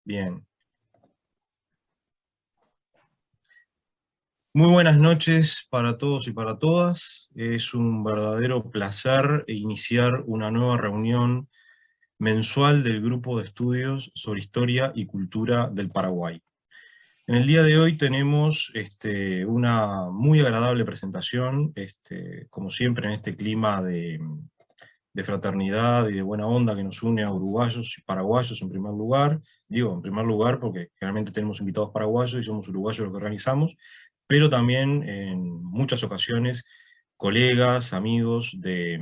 Bien. Muy buenas noches para todos y para todas. Es un verdadero placer iniciar una nueva reunión mensual del Grupo de Estudios sobre Historia y Cultura del Paraguay. En el día de hoy tenemos una muy agradable presentación, como siempre en este clima de fraternidad y de buena onda que nos une a uruguayos y paraguayos en primer lugar. Digo, en primer lugar porque generalmente tenemos invitados paraguayos y somos uruguayos los que organizamos, pero también en muchas ocasiones colegas, amigos de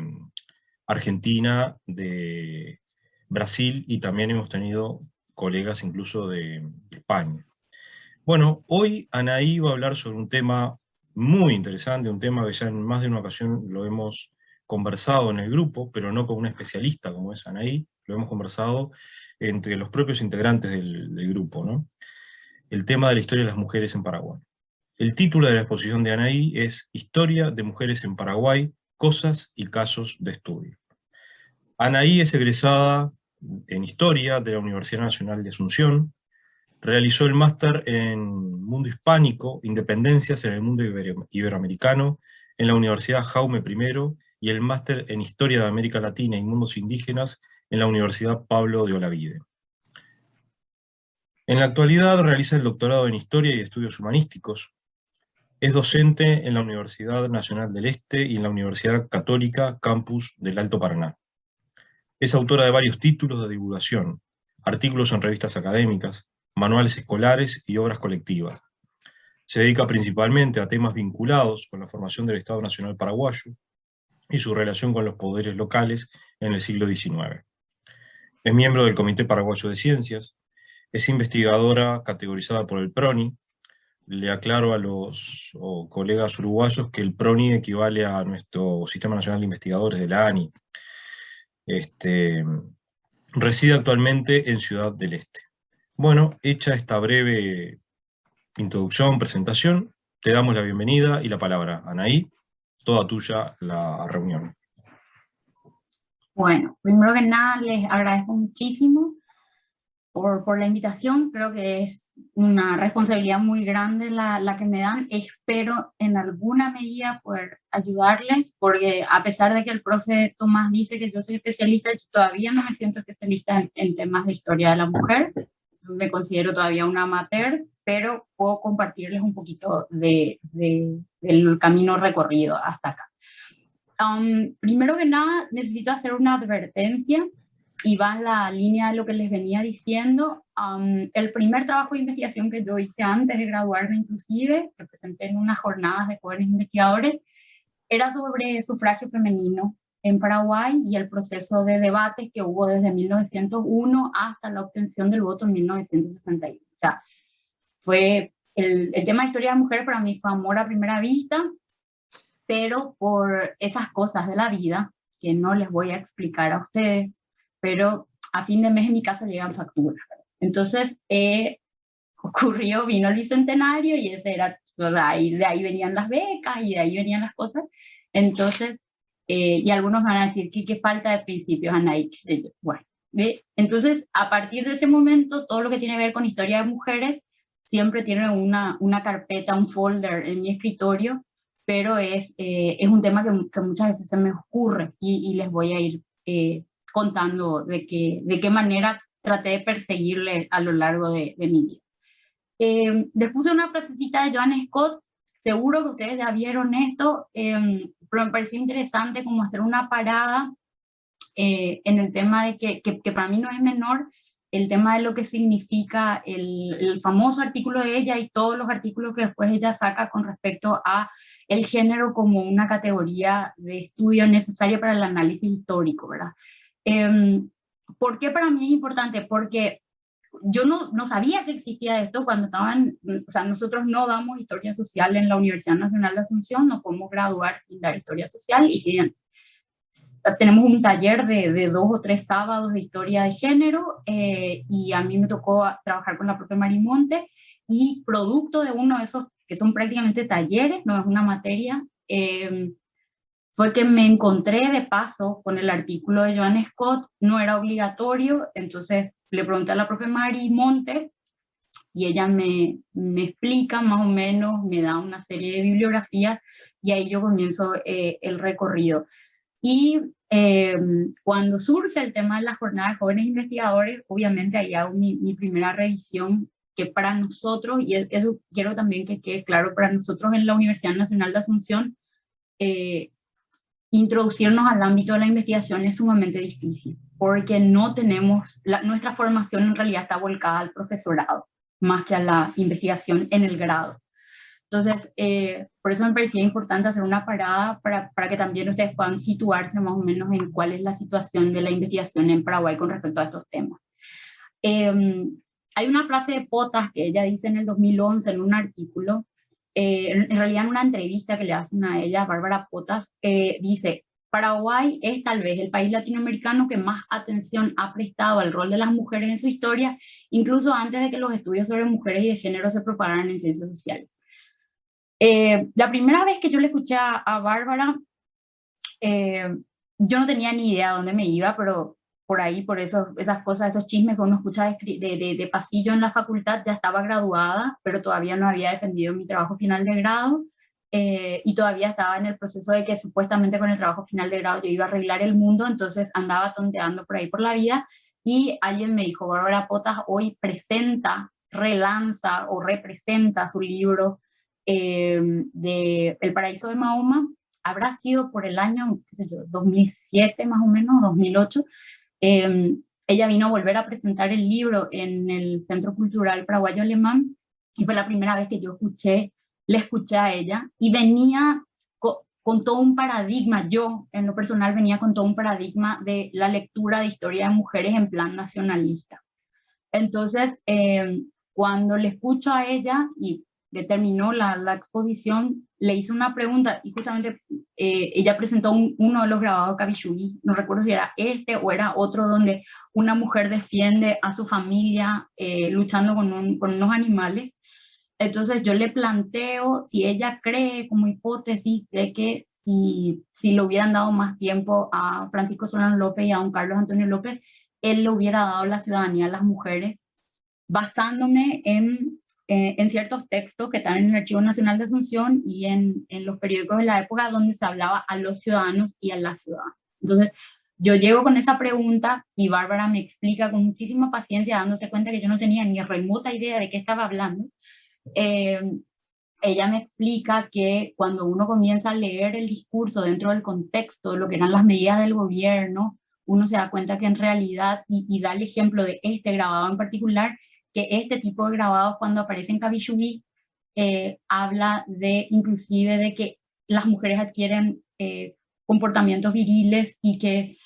Argentina, de Brasil, y también hemos tenido colegas incluso de España. Bueno, hoy Anaí va a hablar sobre un tema muy interesante, un tema que ya en más de una ocasión lo hemos conversado en el grupo, pero no con una especialista como es Anaí, lo hemos conversado entre los propios integrantes del grupo, ¿no? El tema de la historia de las mujeres en Paraguay. El título de la exposición de Anaí es Historia de mujeres en Paraguay, cosas y casos de estudio. Anaí es egresada en Historia de la Universidad Nacional de Asunción. Realizó el máster en Mundo Hispánico, Independencias en el Mundo Iberoamericano, en la Universidad Jaume I, y el máster en Historia de América Latina y Mundos Indígenas en la Universidad Pablo de Olavide. En la actualidad realiza el doctorado en Historia y Estudios Humanísticos. Es docente en la Universidad Nacional del Este y en la Universidad Católica Campus del Alto Paraná. Es autora de varios títulos de divulgación, artículos en revistas académicas, manuales escolares y obras colectivas. Se dedica principalmente a temas vinculados con la formación del Estado Nacional paraguayo y su relación con los poderes locales en el siglo XIX. Es miembro del Comité Paraguayo de Ciencias, es investigadora categorizada por el PRONI. Le aclaro a los colegas uruguayos que el PRONI equivale a nuestro Sistema Nacional de Investigadores de la ANI. Reside actualmente en Ciudad del Este. Bueno, hecha esta breve introducción, presentación, te damos la bienvenida y la palabra. Anaí, toda tuya la reunión. Bueno, primero que nada les agradezco muchísimo por la invitación. Creo que es una responsabilidad muy grande la que me dan. Espero en alguna medida poder ayudarles, porque a pesar de que el profe Tomás dice que yo soy especialista, yo todavía no me siento especialista en temas de historia de la mujer. Me considero todavía una amateur, pero puedo compartirles un poquito del camino recorrido hasta acá. Primero que nada, necesito hacer una advertencia y va en la línea de lo que les venía diciendo. El primer trabajo de investigación que yo hice antes de graduarme, inclusive, que presenté en unas jornadas de jóvenes investigadores, era sobre sufragio femenino en Paraguay y el proceso de debates que hubo desde 1901 hasta la obtención del voto en 1961. O sea, fue el tema de historia de mujer para mí fue amor a primera vista, pero por esas cosas de la vida, que no les voy a explicar a ustedes, pero a fin de mes en mi casa llegan facturas. Entonces, vino el Bicentenario y ese era, de ahí venían las becas y de ahí venían las cosas. Entonces, y algunos van a decir que qué falta de principios, Anaí, qué sé yo. Bueno, entonces, a partir de ese momento, todo lo que tiene que ver con historia de mujeres siempre tiene una carpeta, un folder en mi escritorio, pero es un tema que muchas veces se me ocurre y les voy a ir contando de qué manera traté de perseguirle a lo largo de mi vida. Les puse una frasecita de Joan Scott, seguro que ustedes ya vieron esto, pero me pareció interesante como hacer una parada en el tema de que para mí no es menor, el tema de lo que significa el famoso artículo de ella y todos los artículos que después ella saca con respecto a el género como una categoría de estudio necesaria para el análisis histórico, ¿verdad? ¿Por qué para mí es importante? Porque yo no sabía que existía esto cuando o sea, nosotros no damos historia social en la Universidad Nacional de Asunción, no podemos graduar sin dar historia social, y si tenemos un taller de 2 o 3 sábados de historia de género, y a mí me tocó trabajar con la profe Marimonte, y producto de uno de esos, que son prácticamente talleres, no es una materia, fue que me encontré de paso con el artículo de Joan Scott. No era obligatorio, entonces le pregunté a la profe Mari Monte, y ella me explica más o menos, me da una serie de bibliografías, y ahí yo comienzo el recorrido. Y cuando surge el tema de la jornada de jóvenes investigadores, obviamente ahí hago mi primera revisión, que para nosotros, y eso quiero también que quede claro, para nosotros en la Universidad Nacional de Asunción, introducirnos al ámbito de la investigación es sumamente difícil, porque no tenemos, nuestra formación en realidad está volcada al profesorado, más que a la investigación en el grado. Entonces, por eso me parecía importante hacer una parada para que también ustedes puedan situarse más o menos en cuál es la situación de la investigación en Paraguay con respecto a estos temas. Hay una frase de Potas que ella dice en el 2011 en un artículo, en realidad en una entrevista que le hacen a ella, Bárbara Potas, dice: Paraguay es tal vez el país latinoamericano que más atención ha prestado al rol de las mujeres en su historia, incluso antes de que los estudios sobre mujeres y de género se propagaran en ciencias sociales. La primera vez que yo le escuché a Bárbara, yo no tenía ni idea a dónde me iba, pero por ahí, por eso, esas cosas, esos chismes que uno escucha de pasillo en la facultad, ya estaba graduada, pero todavía no había defendido mi trabajo final de grado, y todavía estaba en el proceso de que supuestamente con el trabajo final de grado yo iba a arreglar el mundo, entonces andaba tonteando por ahí por la vida, y alguien me dijo: Bárbara Potas hoy presenta, relanza o representa su libro de El paraíso de Mahoma. Habrá sido por el año, qué sé yo, 2007 más o menos, 2008. Ella vino a volver a presentar el libro en el Centro Cultural Paraguayo Alemán, y fue la primera vez que yo le escuché a ella, y venía con todo un paradigma. Yo, en lo personal, venía con todo un paradigma de la lectura de historia de mujeres en plan nacionalista. Entonces, cuando le escucho a ella y terminó la exposición, le hice una pregunta, y justamente ella presentó uno de los grabados de Kabishugi, no recuerdo si era este o era otro, donde una mujer defiende a su familia luchando con unos animales. Entonces yo le planteo si ella cree como hipótesis de que si le hubieran dado más tiempo a Francisco Solano López y a don Carlos Antonio López, él le hubiera dado la ciudadanía a las mujeres, basándome en ciertos textos que están en el Archivo Nacional de Asunción y en los periódicos de la época, donde se hablaba a los ciudadanos y a las ciudadanas. Entonces, yo llego con esa pregunta y Bárbara me explica con muchísima paciencia, dándose cuenta que yo no tenía ni remota idea de qué estaba hablando. Ella me explica que cuando uno comienza a leer el discurso dentro del contexto de lo que eran las medidas del gobierno, uno se da cuenta que en realidad, y da el ejemplo de este grabado en particular, que este tipo de grabados cuando aparecen en Kabishugi, habla de inclusive de que las mujeres adquieren comportamientos viriles, y que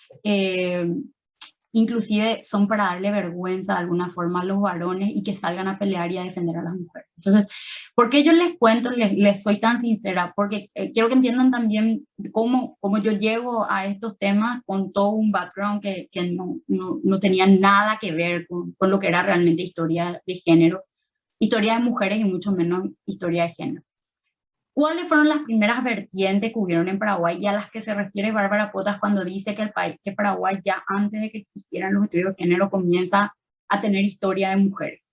inclusive son para darle vergüenza de alguna forma a los varones, y que salgan a pelear y a defender a las mujeres. Entonces, ¿por qué yo les cuento, les soy tan sincera? Porque quiero que entiendan también cómo yo llego a estos temas con todo un background que no tenía nada que ver con lo que era realmente historia de género, historia de mujeres, y mucho menos historia de género. ¿Cuáles fueron las primeras vertientes que hubieron en Paraguay, y a las que se refiere Bárbara Potas cuando dice que Paraguay, ya antes de que existieran los estudios de género, comienza a tener historia de mujeres?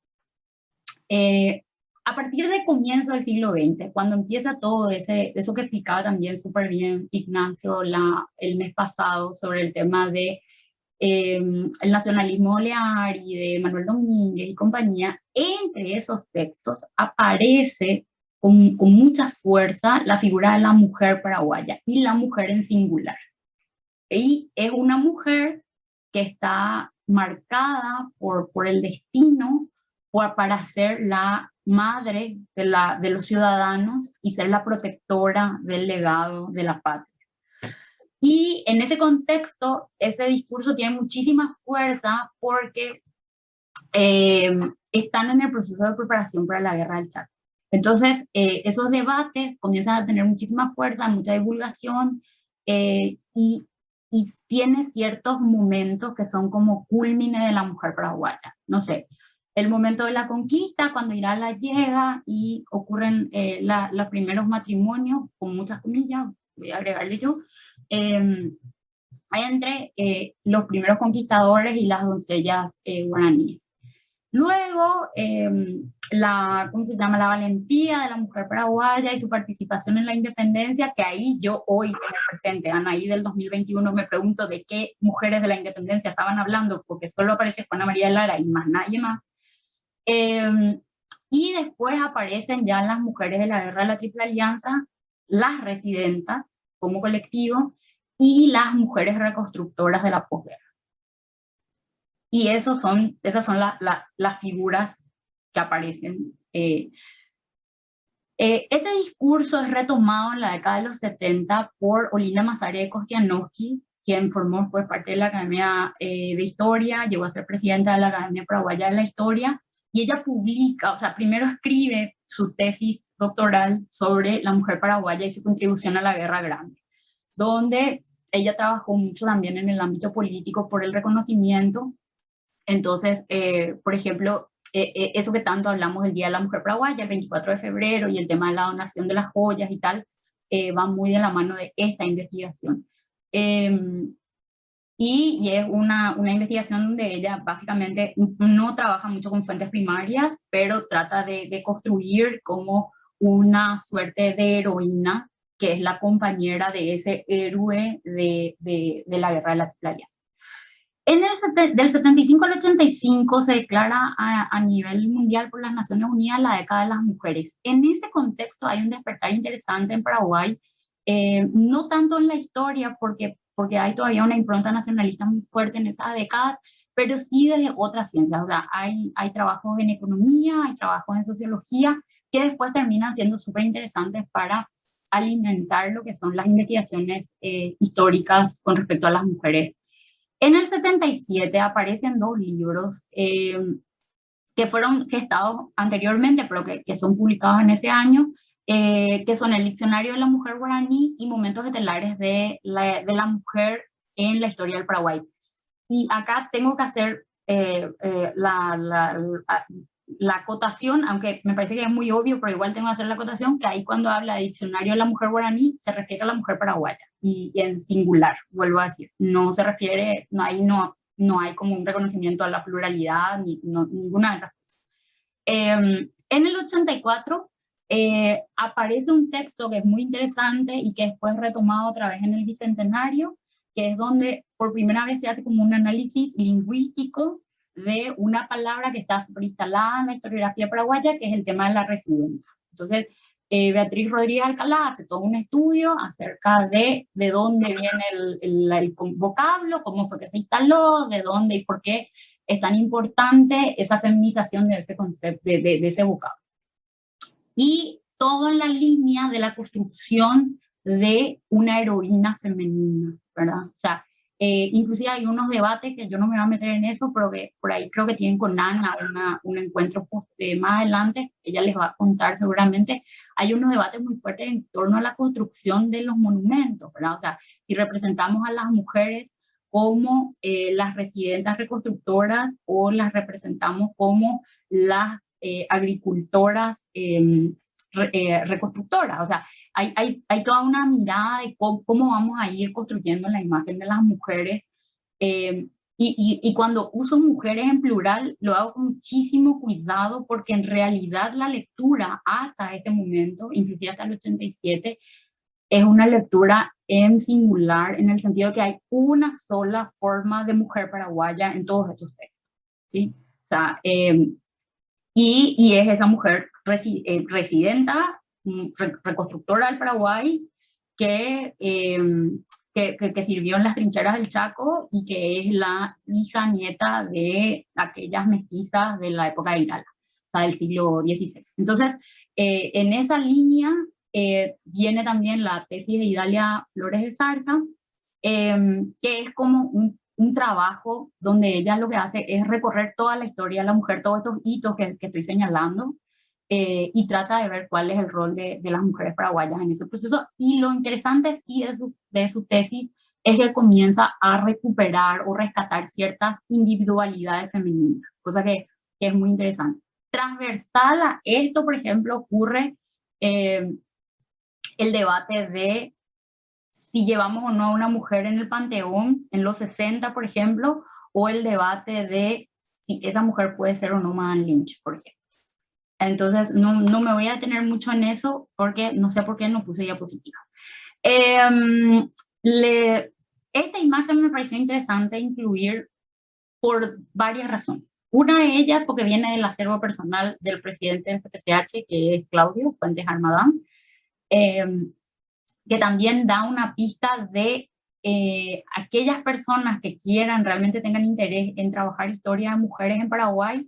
A partir del comienzo del siglo XX, cuando empieza todo eso que explicaba también súper bien Ignacio el mes pasado sobre el tema de el nacionalismo olear y de Manuel Domínguez y compañía, entre esos textos aparece con mucha fuerza la figura de la mujer paraguaya, y la mujer en singular. Y es una mujer que está marcada por el destino para ser la madre de los ciudadanos y ser la protectora del legado de la patria. Y en ese contexto, ese discurso tiene muchísima fuerza, porque están en el proceso de preparación para la guerra del Chaco. Entonces, esos debates comienzan a tener muchísima fuerza, mucha divulgación, y tiene ciertos momentos que son como culmine de la mujer paraguaya. No sé, el momento de la conquista, cuando Irala llega y ocurren los primeros matrimonios, con muchas comillas, voy a agregarle yo, hay entre los primeros conquistadores y las doncellas guaraníes. Luego, ¿cómo se llama? La valentía de la mujer paraguaya y su participación en la independencia, que ahí yo hoy en el presente, Anaí del 2021, me pregunto de qué mujeres de la independencia estaban hablando, porque solo aparece Juana María de Lara y más nadie más. Y después aparecen ya las mujeres de la Guerra de la Triple Alianza, las residentas como colectivo y las mujeres reconstructoras de la posguerra. Y esas son las figuras que aparecen. Ese discurso es retomado en la década de los 70 por Olinda Masaria de Kostianowski, quien formó pues, parte de la Academia de Historia, llegó a ser presidenta de la Academia Paraguaya de la Historia, y ella publica, o sea, primero escribe su tesis doctoral sobre la mujer paraguaya y su contribución a la Guerra Grande, donde ella trabajó mucho también en el ámbito político por el reconocimiento. Entonces, por ejemplo, eso que tanto hablamos del Día de la Mujer Paraguaya, el 24 de febrero, y el tema de la donación de las joyas y tal, va muy de la mano de esta investigación. Y es una investigación donde ella básicamente no trabaja mucho con fuentes primarias, pero trata de construir como una suerte de heroína, que es la compañera de ese héroe de la Guerra de la Triple Alianza. Del 75 al 85 se declara a nivel mundial por las Naciones Unidas la década de las mujeres. En ese contexto hay un despertar interesante en Paraguay, no tanto en la historia, porque hay todavía una impronta nacionalista muy fuerte en esas décadas, pero sí desde otras ciencias. O sea, hay trabajos en economía, hay trabajos en sociología, que después terminan siendo súper interesantes para alimentar lo que son las investigaciones históricas con respecto a las mujeres. En el 77 aparecen dos libros que fueron gestados anteriormente, pero que son publicados en ese año, que son el Diccionario de la Mujer Guaraní y Momentos Estelares de la Mujer en la Historia del Paraguay. Y acá tengo que hacer la acotación, aunque me parece que es muy obvio, pero igual tengo que hacer la acotación, que ahí cuando habla de Diccionario de la Mujer Guaraní se refiere a la mujer paraguaya, y en singular, vuelvo a decir, no se refiere, ahí no hay como un reconocimiento a la pluralidad, ninguna de esas cosas. En el 84 aparece un texto que es muy interesante y que después retomado otra vez en el Bicentenario, que es donde por primera vez se hace como un análisis lingüístico de una palabra que está superinstalada en la historiografía paraguaya, que es el tema de la residenta. Entonces, Beatriz Rodríguez Alcalá hace todo un estudio acerca de dónde viene el vocablo, cómo fue que se instaló, de dónde y por qué es tan importante esa feminización de ese concepto, de ese vocablo. Y todo en la línea de la construcción de una heroína femenina, ¿verdad? O sea, inclusive hay unos debates que yo no me voy a meter en eso, pero que por ahí creo que tienen con Ana un encuentro más adelante, ella les va a contar seguramente. Hay unos debates muy fuertes en torno a la construcción de los monumentos, ¿verdad? O sea, si representamos a las mujeres como las residentas reconstructoras o las representamos como las agricultoras reconstructoras. O sea, hay toda una mirada de cómo vamos a ir construyendo la imagen de las mujeres. Y cuando uso mujeres en plural, lo hago con muchísimo cuidado, porque en realidad la lectura hasta este momento, inclusive hasta el 87, es una lectura en singular, en el sentido que hay una sola forma de mujer paraguaya en todos estos textos, ¿sí? O sea, y es esa mujer residenta, reconstructora del Paraguay, que sirvió en las trincheras del Chaco y que es la hija nieta de aquellas mestizas de la época de Irala, o sea, del siglo XVI. Entonces, en esa línea viene también la tesis de Idalia Flores de Zarza, que es como un trabajo donde ella lo que hace es recorrer toda la historia de la mujer, todos estos hitos que estoy señalando, y trata de ver cuál es el rol de las mujeres paraguayas en ese proceso. Y lo interesante sí de su tesis es que comienza a recuperar o rescatar ciertas individualidades femeninas, cosa que es muy interesante. Transversal a esto, por ejemplo, ocurre el debate de si llevamos o no a una mujer en el panteón en los 60, por ejemplo, o el debate de si esa mujer puede ser o no Madame Lynch, por ejemplo. Entonces, no me voy a detener mucho en eso porque no sé por qué no puse diapositiva. Esta imagen me pareció interesante incluir por varias razones. Una de ellas porque viene del acervo personal del presidente del CPCH, que es Claudio Fuentes Almadán, que también da una pista de aquellas personas que quieran, realmente tengan interés en trabajar historia de mujeres en Paraguay,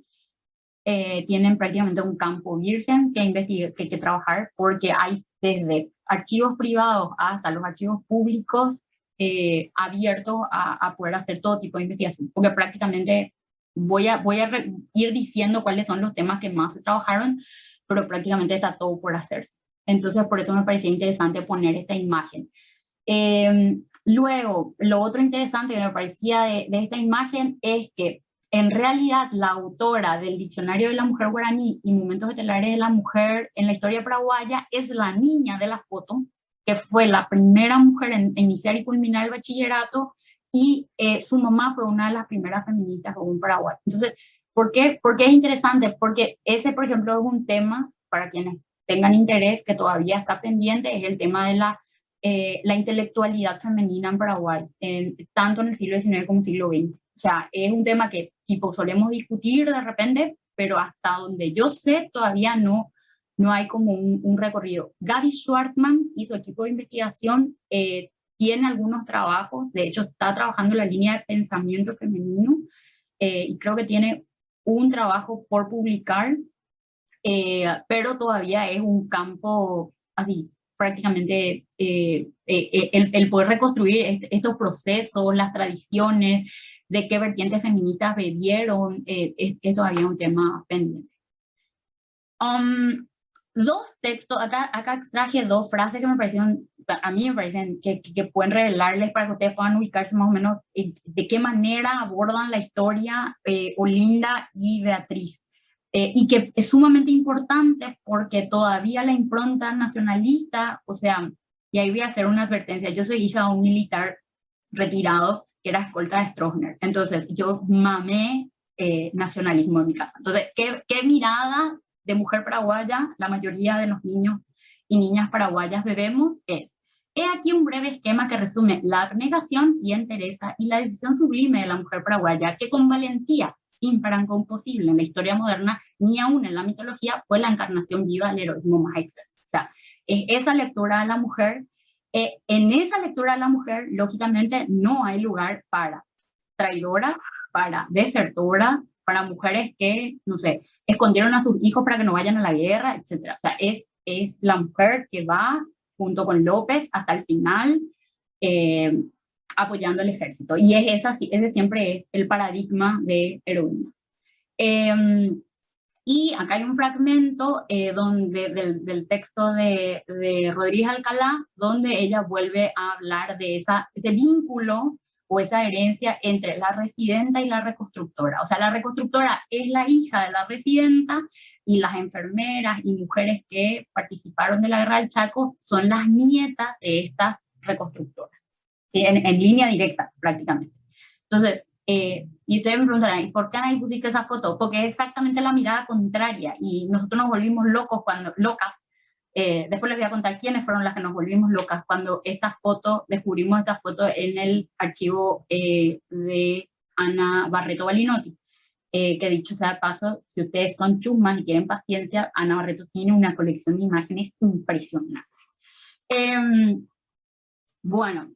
tienen prácticamente un campo virgen que trabajar, porque hay desde archivos privados hasta los archivos públicos abiertos a poder hacer todo tipo de investigación, porque prácticamente voy a ir diciendo cuáles son los temas que más se trabajaron, pero prácticamente está todo por hacerse. Entonces, por eso me parecía interesante poner esta imagen. Luego, lo otro interesante que me parecía de esta imagen es que en realidad la autora del Diccionario de la Mujer Guaraní y Momentos Estelares de la Mujer en la historia paraguaya es la niña de la foto, que fue la primera mujer en iniciar y culminar el bachillerato, y su mamá fue una de las primeras feministas en Paraguay. Entonces, ¿por qué es interesante? Porque ese, por ejemplo, es un tema, para quienes tengan interés, que todavía está pendiente, es el tema de la intelectualidad femenina en Paraguay, tanto en el siglo XIX como siglo XX. O sea, es un tema que tipo solemos discutir de repente, pero hasta donde yo sé todavía no hay como un recorrido. Gaby Schwartzman y su equipo de investigación tiene algunos trabajos, de hecho está trabajando en la línea de pensamiento femenino y creo que tiene un trabajo por publicar, pero todavía es un campo así, prácticamente el poder reconstruir estos procesos, las tradiciones, de qué vertientes feministas bebieron, es todavía un tema pendiente. Dos textos, acá extraje dos frases que me parecieron, a mí me parecen que pueden revelarles para que ustedes puedan ubicarse más o menos de qué manera abordan la historia Olinda y Beatriz. Y que es sumamente importante porque todavía la impronta nacionalista, o sea, y ahí voy a hacer una advertencia, yo soy hija de un militar retirado que era escolta de Stroessner, entonces yo mamé nacionalismo en mi casa. Entonces, ¿qué mirada de mujer paraguaya la mayoría de los niños y niñas paraguayas bebemos? He aquí un breve esquema que resume la abnegación y entereza y la decisión sublime de la mujer paraguaya, que con valentía, sin parangón posible en la historia moderna, ni aún en la mitología, fue la encarnación viva del heroísmo más excelso. O sea, es esa lectura de la mujer. En esa lectura de la mujer, lógicamente, no hay lugar para traidoras, para desertoras, para mujeres que, no sé, escondieron a sus hijos para que no vayan a la guerra, etc. O sea, es la mujer que va junto con López hasta el final, apoyando al ejército. Y ese siempre es el paradigma de heroína. Y acá hay un fragmento del texto de Rodríguez Alcalá, donde ella vuelve a hablar de ese vínculo o esa herencia entre la residenta y la reconstructora. O sea, la reconstructora es la hija de la residenta y las enfermeras y mujeres que participaron de la Guerra del Chaco son las nietas de estas reconstructoras, ¿sí? En línea directa, prácticamente. Entonces, y ustedes me preguntarán, ¿y por qué Anaí pusiste esa foto? Porque es exactamente la mirada contraria y nosotros nos volvimos locas. Después les voy a contar quiénes fueron las que nos volvimos locas cuando descubrimos esta foto en el archivo de Ana Barreto Balinotti. Que dicho sea de paso, si ustedes son chusmas y quieren paciencia, Ana Barreto tiene una colección de imágenes impresionante. Bueno,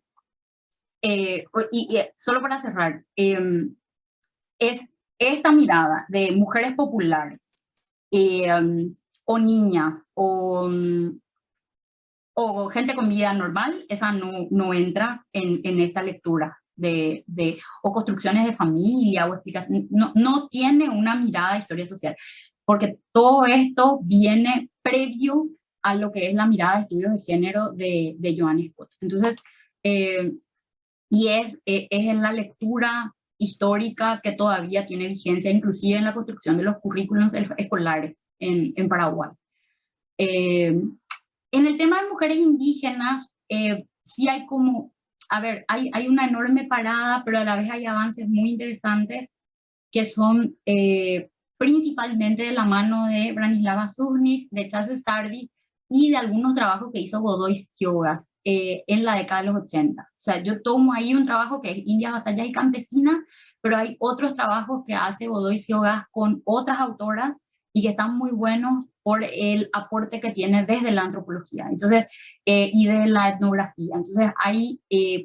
solo para cerrar, es esta mirada de mujeres populares o niñas o gente con vida normal, esa no entra en esta lectura o construcciones de familia o explicación, no tiene una mirada de historia social, porque todo esto viene previo a lo que es la mirada de estudios de género de Joanne Scott. Entonces, y es en la lectura histórica que todavía tiene vigencia, inclusive en la construcción de los currículos escolares en Paraguay. En el tema de mujeres indígenas, sí hay como, a ver, hay una enorme parada, pero a la vez hay avances muy interesantes que son principalmente de la mano de Branislava Zuznick, de Charles Sardi y de algunos trabajos que hizo Godoy Sciogas en la década de los 80. O sea, yo tomo ahí un trabajo que es India, Vasalla y Campesina, pero hay otros trabajos que hace Godoy Sciogas con otras autoras y que están muy buenos por el aporte que tiene desde la antropología, entonces, y de la etnografía. Entonces, hay,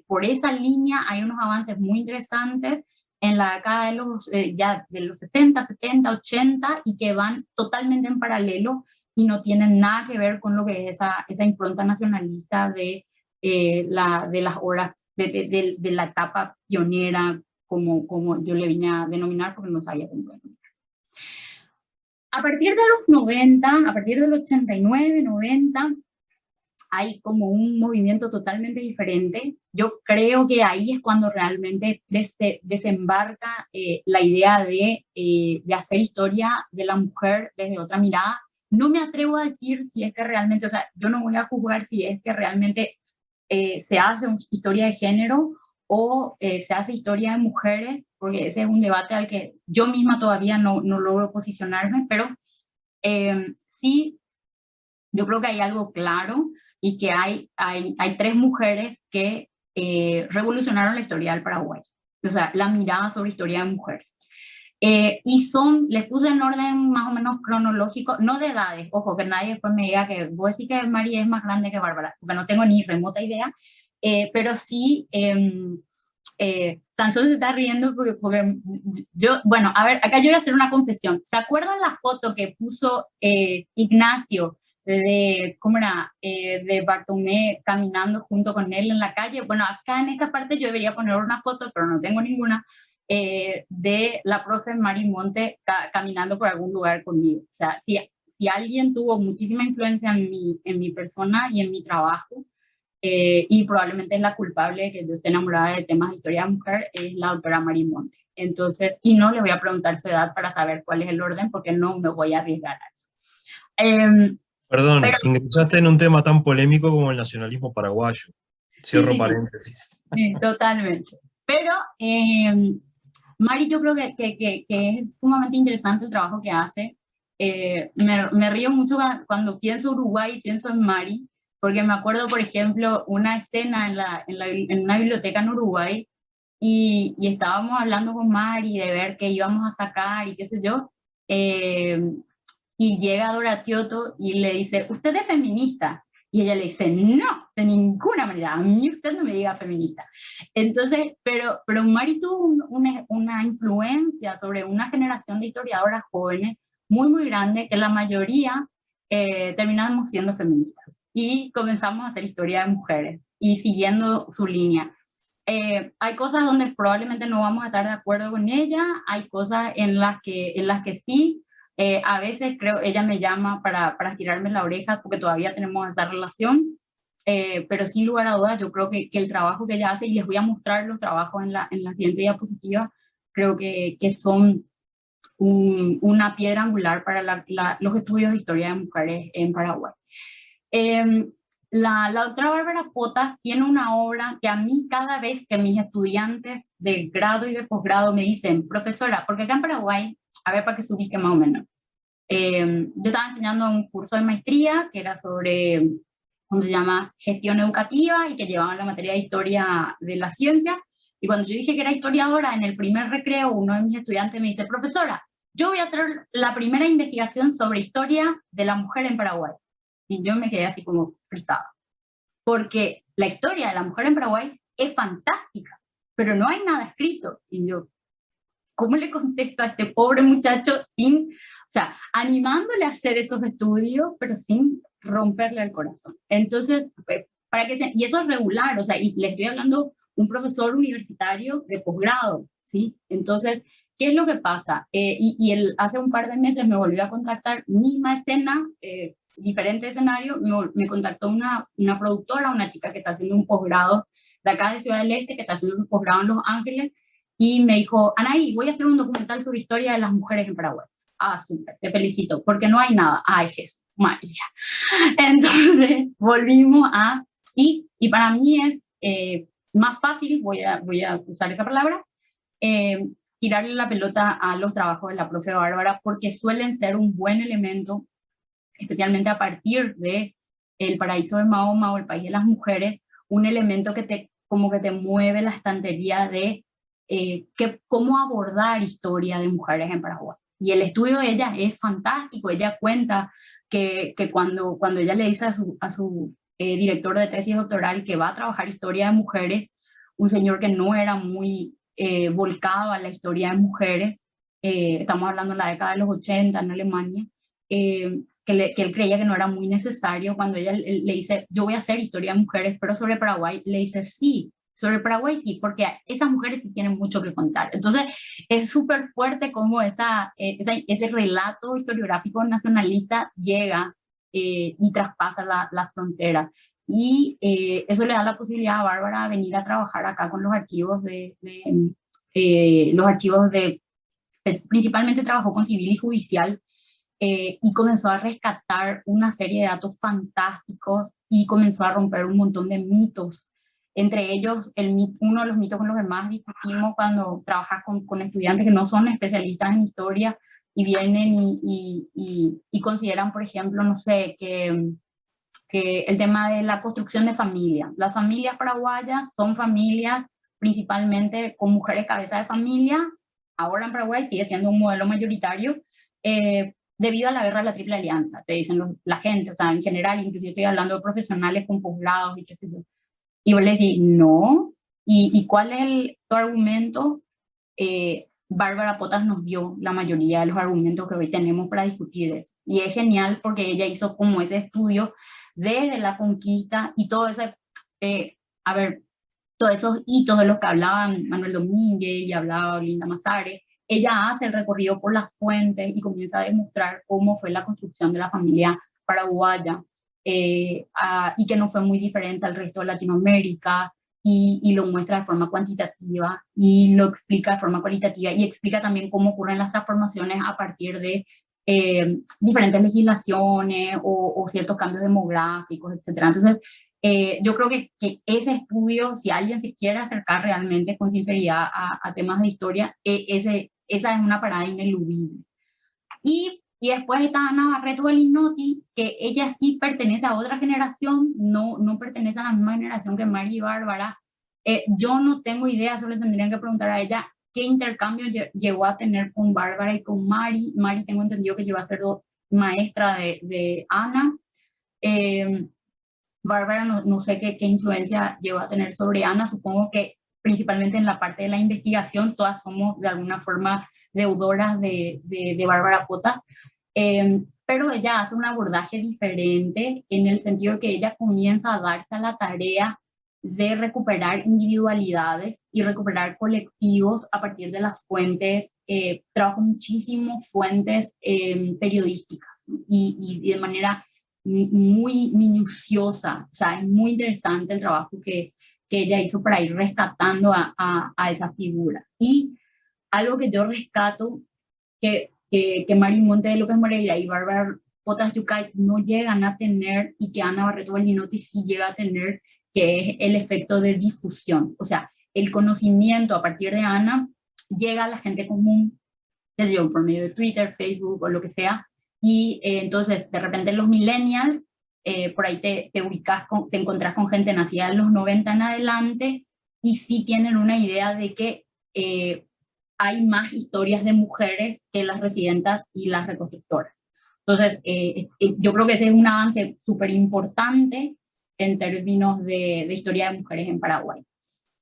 por esa línea hay unos avances muy interesantes en la década de los, ya de los 60, 70, 80 y que van totalmente en paralelo y no tienen nada que ver con lo que es esa impronta nacionalista de las horas, de la etapa pionera, como yo le vine a denominar porque no sabía cómo denominar. A partir de los 90, a partir del 89, 90, hay como un movimiento totalmente diferente. Yo creo que ahí es cuando realmente desembarca la idea de hacer historia de la mujer desde otra mirada. No me atrevo a decir si es que realmente, o sea, yo no voy a juzgar si es que realmente se hace historia de género o se hace historia de mujeres, porque ese es un debate al que yo misma todavía no logro posicionarme, pero sí, yo creo que hay algo claro y que hay 3 mujeres que revolucionaron la historia del Paraguay, o sea, la mirada sobre historia de mujeres. Y les puse en orden más o menos cronológico, no de edades, ojo, que nadie después me diga que vos decís que María es más grande que Bárbara, porque no tengo ni remota idea, pero sí, Sansón se está riendo porque yo, bueno, a ver, acá yo voy a hacer una confesión. ¿Se acuerdan la foto que puso Ignacio ¿cómo era? De Bartomé caminando junto con él en la calle? Bueno, acá en esta parte yo debería poner una foto, pero no tengo ninguna, de la profe Mari Monte caminando por algún lugar conmigo. O sea, si alguien tuvo muchísima influencia en mi persona y en mi trabajo, y probablemente es la culpable de que yo esté enamorada de temas de historia de mujer, es la doctora Mari Monte. Entonces, y no le voy a preguntar su edad para saber cuál es el orden, porque no me voy a arriesgar a eso. Perdón, Pero, ingresaste en un tema tan polémico como el nacionalismo paraguayo. Cierro sí, paréntesis. sí, totalmente. Pero Mari, yo creo que es sumamente interesante el trabajo que hace. Me río mucho cuando pienso Uruguay y pienso en Mari, porque me acuerdo, por ejemplo, una escena en una biblioteca en Uruguay y estábamos hablando con Mari de ver qué íbamos a sacar y qué sé yo, y llega Dora Tioto y le dice, ¿usted es feminista? Y ella le dice, no, de ninguna manera, a mí usted no me diga feminista. Entonces, pero Mari tuvo una influencia sobre una generación de historiadoras jóvenes muy, muy grande, que la mayoría terminamos siendo feministas. Y comenzamos a hacer historia de mujeres y siguiendo su línea. Hay cosas donde probablemente no vamos a estar de acuerdo con ella, hay cosas en las que sí. A veces creo ella me llama para tirarme la oreja porque todavía tenemos esa relación, pero sin lugar a dudas yo creo que el trabajo que ella hace, y les voy a mostrar los trabajos en la siguiente diapositiva, creo que son una piedra angular para los estudios de historia de mujeres en Paraguay. La doctora Bárbara Potas tiene una obra que a mí cada vez que mis estudiantes de grado y de posgrado me dicen, profesora, porque acá en Paraguay, a ver para que se ubique más o menos, yo estaba enseñando un curso de maestría que era sobre, ¿cómo se llama?, gestión educativa y que llevaban la materia de historia de la ciencia, y cuando yo dije que era historiadora, en el primer recreo uno de mis estudiantes me dice, profesora, yo voy a hacer la primera investigación sobre historia de la mujer en Paraguay. Y yo me quedé así como frisada, porque la historia de la mujer en Paraguay es fantástica, pero no hay nada escrito. Y yo, ¿cómo le contesto a este pobre muchacho sin, o sea, animándole a hacer esos estudios, pero sin romperle el corazón? Entonces, y eso es regular, o sea, y le estoy hablando un profesor universitario de posgrado, ¿sí? Entonces, ¿qué es lo que pasa? Y él hace un par de meses me volvió a contactar, misma escena, diferente escenario, me contactó una productora, una chica que está haciendo un posgrado de acá de Ciudad del Este, que está haciendo un posgrado en Los Ángeles, y me dijo, Anaí, voy a hacer un documental sobre historia de las mujeres en Paraguay. Ah, súper, te felicito, porque no hay nada. Ay, Jesús, María. Entonces volvimos a Y para mí es más fácil, voy a usar esa palabra, tirarle la pelota a los trabajos de la profe Bárbara, porque suelen ser un buen elemento, especialmente a partir de El paraíso de Mahoma o El país de las mujeres, un elemento que como que te mueve la estantería de cómo abordar historia de mujeres en Paraguay. Y el estudio de ella es fantástico. Ella cuenta que cuando ella le dice a su director de tesis doctoral que va a trabajar historia de mujeres, un señor que no era muy volcado a la historia de mujeres, estamos hablando de la década de los 80 en Alemania, que él creía que no era muy necesario. Cuando ella le dice, yo voy a hacer historia de mujeres, pero sobre Paraguay, le dice, sí, sobre Paraguay sí, porque esas mujeres sí tienen mucho que contar. Entonces, es súper fuerte cómo ese relato historiográfico nacionalista llega y traspasa las fronteras. Y eso le da la posibilidad a Bárbara de venir a trabajar acá con los archivos pues, principalmente trabajó con civil y judicial, y comenzó a rescatar una serie de datos fantásticos y comenzó a romper un montón de mitos. Entre ellos, uno de los mitos con los que más discutimos cuando trabajas con estudiantes que no son especialistas en historia y vienen y consideran, por ejemplo, no sé, que el tema de la construcción de familias. Las familias paraguayas son familias principalmente con mujeres cabeza de familia. Ahora en Paraguay sigue siendo un modelo mayoritario, debido a la guerra de la Triple Alianza, te dicen la gente, o sea, en general, inclusive estoy hablando de profesionales con posgrados y qué sé yo. Y vos le decís, no, ¿y cuál es tu argumento? Bárbara Potas nos dio la mayoría de los argumentos que hoy tenemos para discutir eso. Y es genial porque ella hizo como ese estudio desde la conquista y todo ese, a ver, todos esos hitos de los que hablaban Manuel Domínguez y hablaba Linda Mazares. Ella hace el recorrido por las fuentes y comienza a demostrar cómo fue la construcción de la familia paraguaya, y que no fue muy diferente al resto de Latinoamérica, y lo muestra de forma cuantitativa y lo explica de forma cualitativa, y explica también cómo ocurren las transformaciones a partir de diferentes legislaciones o ciertos cambios demográficos, etc. Entonces, yo creo que ese estudio, si alguien se quiere acercar realmente con sinceridad a temas de historia, esa es una parada ineludible. Y después está Ana Barreto Belinotti, que ella sí pertenece a otra generación, no pertenece a la misma generación que Mari y Bárbara. Yo no tengo idea, solo tendrían que preguntar a ella qué intercambio llegó a tener con Bárbara y con Mari. Mari tengo entendido que llegó a ser maestra de Ana. Bárbara no sé qué influencia llegó a tener sobre Ana, supongo que principalmente en la parte de la investigación, todas somos de alguna forma deudoras de Bárbara Potas, pero ella hace un abordaje diferente en el sentido de que ella comienza a darse a la tarea de recuperar individualidades y recuperar colectivos a partir de las fuentes. Trabajo muchísimo fuentes periodísticas y de manera muy minuciosa. O sea, es muy interesante el trabajo que ella hizo para ir rescatando a esa figura. Y algo que yo rescato, que Mari Monte de López Moreira y Bárbara Potas Yucay no llegan a tener, y que Ana Barreto Belinotti sí llega a tener, que es el efecto de difusión. O sea, el conocimiento a partir de Ana llega a la gente común, desde yo, por medio de Twitter, Facebook o lo que sea, y entonces de repente los millennials, por ahí te ubicas, te encontrás con gente nacida en los 90 en adelante, y sí tienen una idea de que hay más historias de mujeres que las residentas y las reconstructoras. Entonces, yo creo que ese es un avance súper importante en términos de historia de mujeres en Paraguay.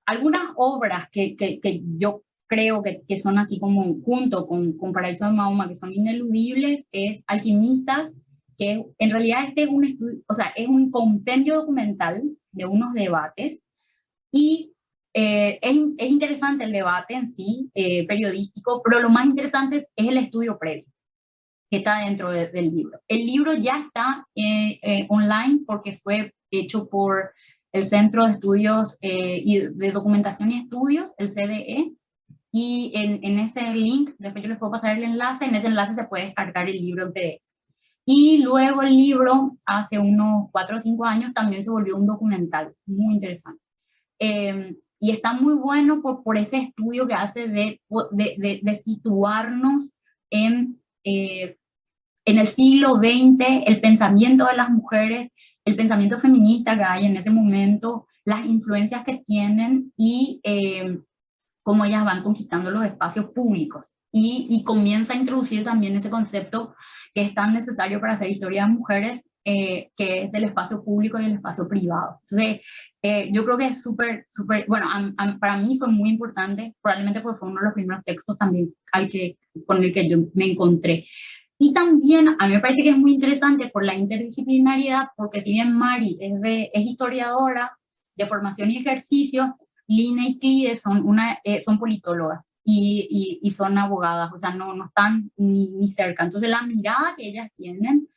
Algunas obras que yo creo que son así como junto con Paraíso de Mahoma, que son ineludibles, es Alquimistas, que en realidad este es un estudio, o sea, es un compendio documental de unos debates, y es interesante el debate en sí, periodístico, pero lo más interesante es el estudio previo que está dentro del libro. El libro ya está online porque fue hecho por el Centro de Estudios y de Documentación y Estudios, el CDE, y en ese link, después yo les puedo pasar el enlace, en ese enlace se puede descargar el libro en PDF. Y luego el libro, hace unos 4 o 5 años, también se volvió un documental muy interesante. Y está muy bueno por ese estudio que hace de situarnos en, en el siglo XX, el pensamiento de las mujeres, el pensamiento feminista que hay en ese momento, las influencias que tienen y cómo ellas van conquistando los espacios públicos. Y comienza a introducir también ese concepto que es tan necesario para hacer historia de mujeres, que es del espacio público y el espacio privado. Entonces, yo creo que es súper, súper, bueno, para mí fue muy importante, probablemente porque fue uno de los primeros textos también con el que yo me encontré. Y también a mí me parece que es muy interesante por la interdisciplinariedad, porque si bien Mari es historiadora de formación y ejercicio, Lina y Clide son politólogas y son abogadas, o sea, no están ni cerca. Entonces la mirada que ellas tienen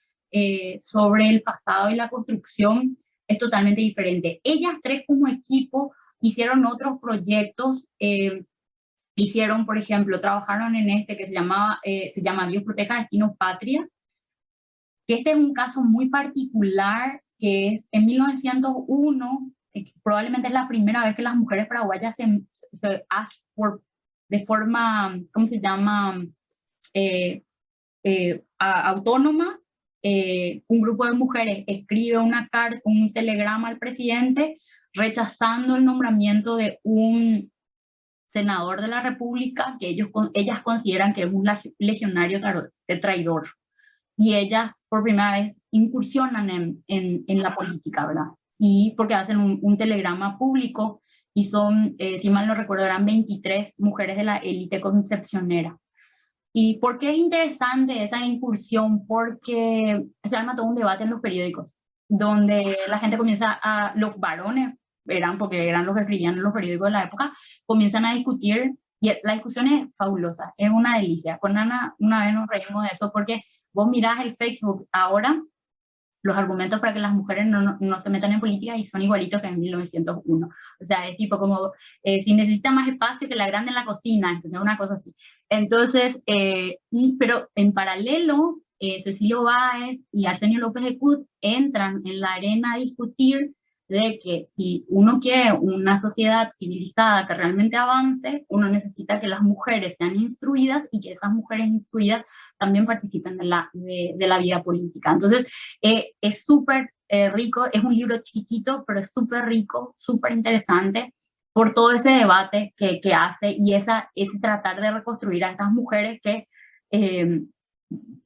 sobre el pasado y la construcción es totalmente diferente. Ellas tres como equipo hicieron otros proyectos, hicieron, por ejemplo, trabajaron en este que se llama Dios proteja destino patria, que este es un caso muy particular, que es en 1901, probablemente es la primera vez que las mujeres paraguayas de forma, ¿cómo se llama?, autónoma, un grupo de mujeres escribe una carta, un telegrama al presidente rechazando el nombramiento de un senador de la República que ellas consideran que es un legionario traidor. Y ellas por primera vez incursionan en la política, ¿verdad? Y porque hacen un telegrama público y son, si mal no recuerdo, eran 23 mujeres de la élite concepcionera. ¿Y por qué es interesante esa incursión? Porque se arma todo un debate en los periódicos, donde la gente los varones, porque eran los que escribían en los periódicos de la época, comienzan a discutir, y la discusión es fabulosa, es una delicia. Con Ana una vez nos reímos de eso, porque vos mirás el Facebook ahora, los argumentos para que las mujeres no se metan en política y son igualitos que en 1901. O sea, es tipo como, si necesita más espacio, que la agranden la cocina, ¿entendés? Una cosa así. Entonces, pero en paralelo, Cecilio Báez y Arsenio López de Cut entran en la arena a discutir de que si uno quiere una sociedad civilizada que realmente avance, uno necesita que las mujeres sean instruidas y que esas mujeres instruidas también participen de la vida política. Entonces, es súper rico, es un libro chiquitito, pero es súper rico, súper interesante por todo ese debate que hace y ese tratar de reconstruir a estas mujeres que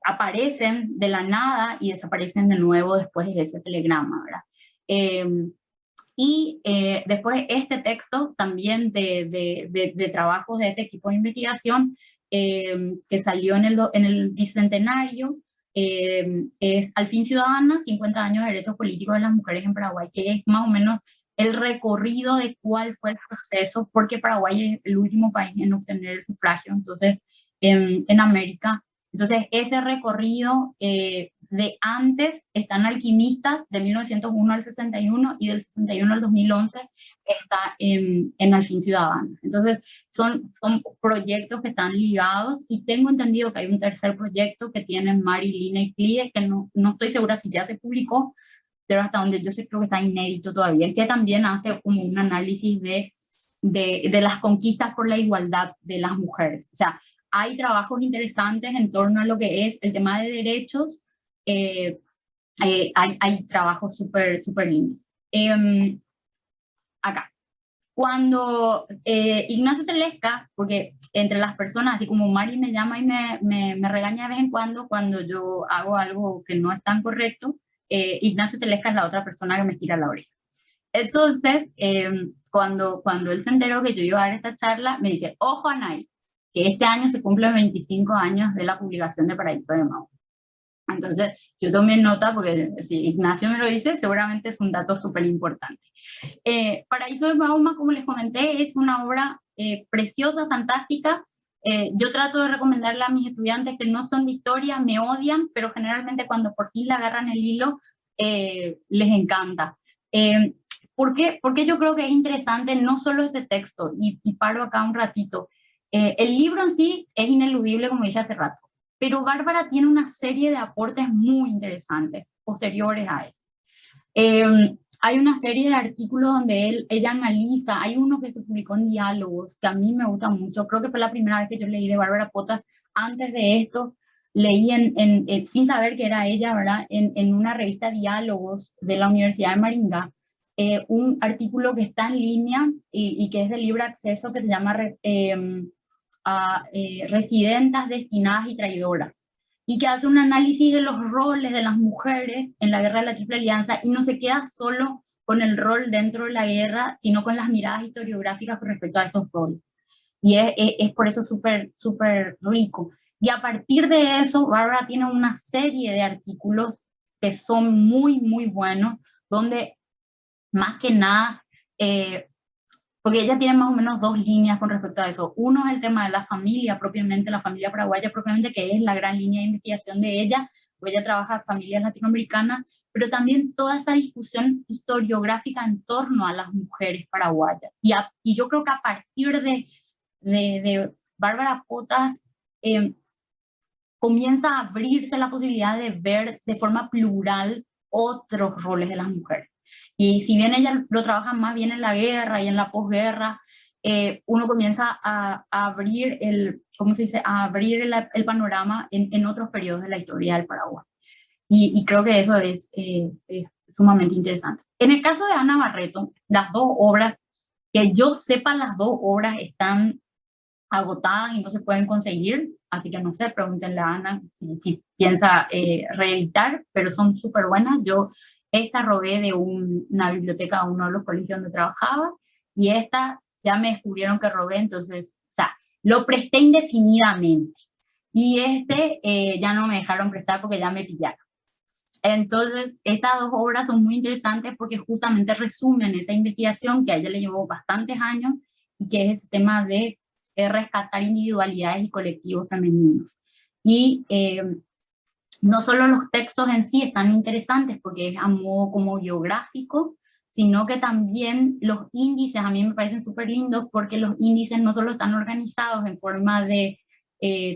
aparecen de la nada y desaparecen de nuevo después de ese telegrama, ¿verdad? Después este texto también de trabajos de este equipo de investigación que salió en el Bicentenario, es Al fin Ciudadana, 50 años de derechos políticos de las mujeres en Paraguay, que es más o menos el recorrido de cuál fue el proceso, porque Paraguay es el último país en obtener el sufragio, entonces, en América. Entonces, ese recorrido de antes están Alquimistas, de 1901 al 61, y del 61 al 2011 está en Al fin Ciudadano. Entonces, son proyectos que están ligados, y tengo entendido que hay un tercer proyecto que tienen Mari, Lina y Clide, que no estoy segura si ya se publicó, pero hasta donde yo sé creo que está inédito todavía, que también hace como un análisis de las conquistas por la igualdad de las mujeres. O sea, hay trabajos interesantes en torno a lo que es el tema de derechos, hay trabajos súper lindos. Acá, cuando Ignacio Telesca, porque entre las personas, así como Mari me llama y me regaña de vez en cuando yo hago algo que no es tan correcto, Ignacio Telesca es la otra persona que me tira la oreja. Entonces, cuando él se enteró que yo iba a dar esta charla, me dice, ojo Anay, que este año se cumplen 25 años de la publicación de Paraíso de Mahoma. Entonces, yo tomé nota porque si Ignacio me lo dice, seguramente es un dato súper importante. Paraíso de Mahoma, como les comenté, es una obra preciosa, fantástica. Yo trato de recomendarle a mis estudiantes que no son de historia, me odian, pero generalmente cuando por fin le agarran el hilo, les encanta. ¿Por qué? Porque yo creo que es interesante no solo este texto, y paro acá un ratito. El libro en sí es ineludible, como dije hace rato. pero Bárbara tiene una serie de aportes muy interesantes posteriores a eso. Hay una serie de artículos donde ella analiza, hay uno que se publicó en Diálogos, que a mí me gusta mucho, creo que fue la primera vez que yo leí de Bárbara Potas. Antes de esto, leí sin saber que era ella, ¿verdad? En una revista Diálogos de la Universidad de Maringá, un artículo que está en línea y que es de libre acceso, que se llama Residentas, Destinadas y Traidoras, y que hace un análisis de los roles de las mujeres en la guerra de la Triple Alianza, y no se queda solo con el rol dentro de la guerra, sino con las miradas historiográficas con respecto a esos roles. Y es por eso súper rico. Y a partir de eso, Bárbara tiene una serie de artículos que son muy buenos, donde más que nada, porque ella tiene más o menos dos líneas con respecto a eso. Uno es el tema de la familia propiamente, la familia paraguaya propiamente, que es la gran línea de investigación de ella, porque ella trabaja en familias latinoamericanas, pero también toda esa discusión historiográfica en torno a las mujeres paraguayas. Y yo creo que a partir de Bárbara Potas, comienza a abrirse la posibilidad de ver de forma plural otros roles de las mujeres. Y si bien ella lo trabaja más bien en la guerra y en la posguerra, uno comienza a abrir ¿cómo se dice? A abrir el panorama en otros periodos de la historia del Paraguay. Y creo que eso es sumamente interesante. En el caso de Ana Barreto, las dos obras, que yo sepa, las dos obras están agotadas y no se pueden conseguir, así que no sé, pregúntenle a Ana si piensa reeditar, pero son súper buenas. Yo esta robé de una biblioteca de uno de los colegios donde trabajaba, y esta ya me descubrieron que robé, entonces, o sea, lo presté indefinidamente, y ya no me dejaron prestar porque ya me pillaron. Entonces, estas dos obras son muy interesantes porque justamente resumen esa investigación que a ella le llevó bastantes años, y que es ese tema de rescatar individualidades y colectivos femeninos. Y no solo los textos en sí están interesantes porque es a modo como biográfico, sino que también los índices a mí me parecen súper lindos, porque los índices no solo están organizados en forma de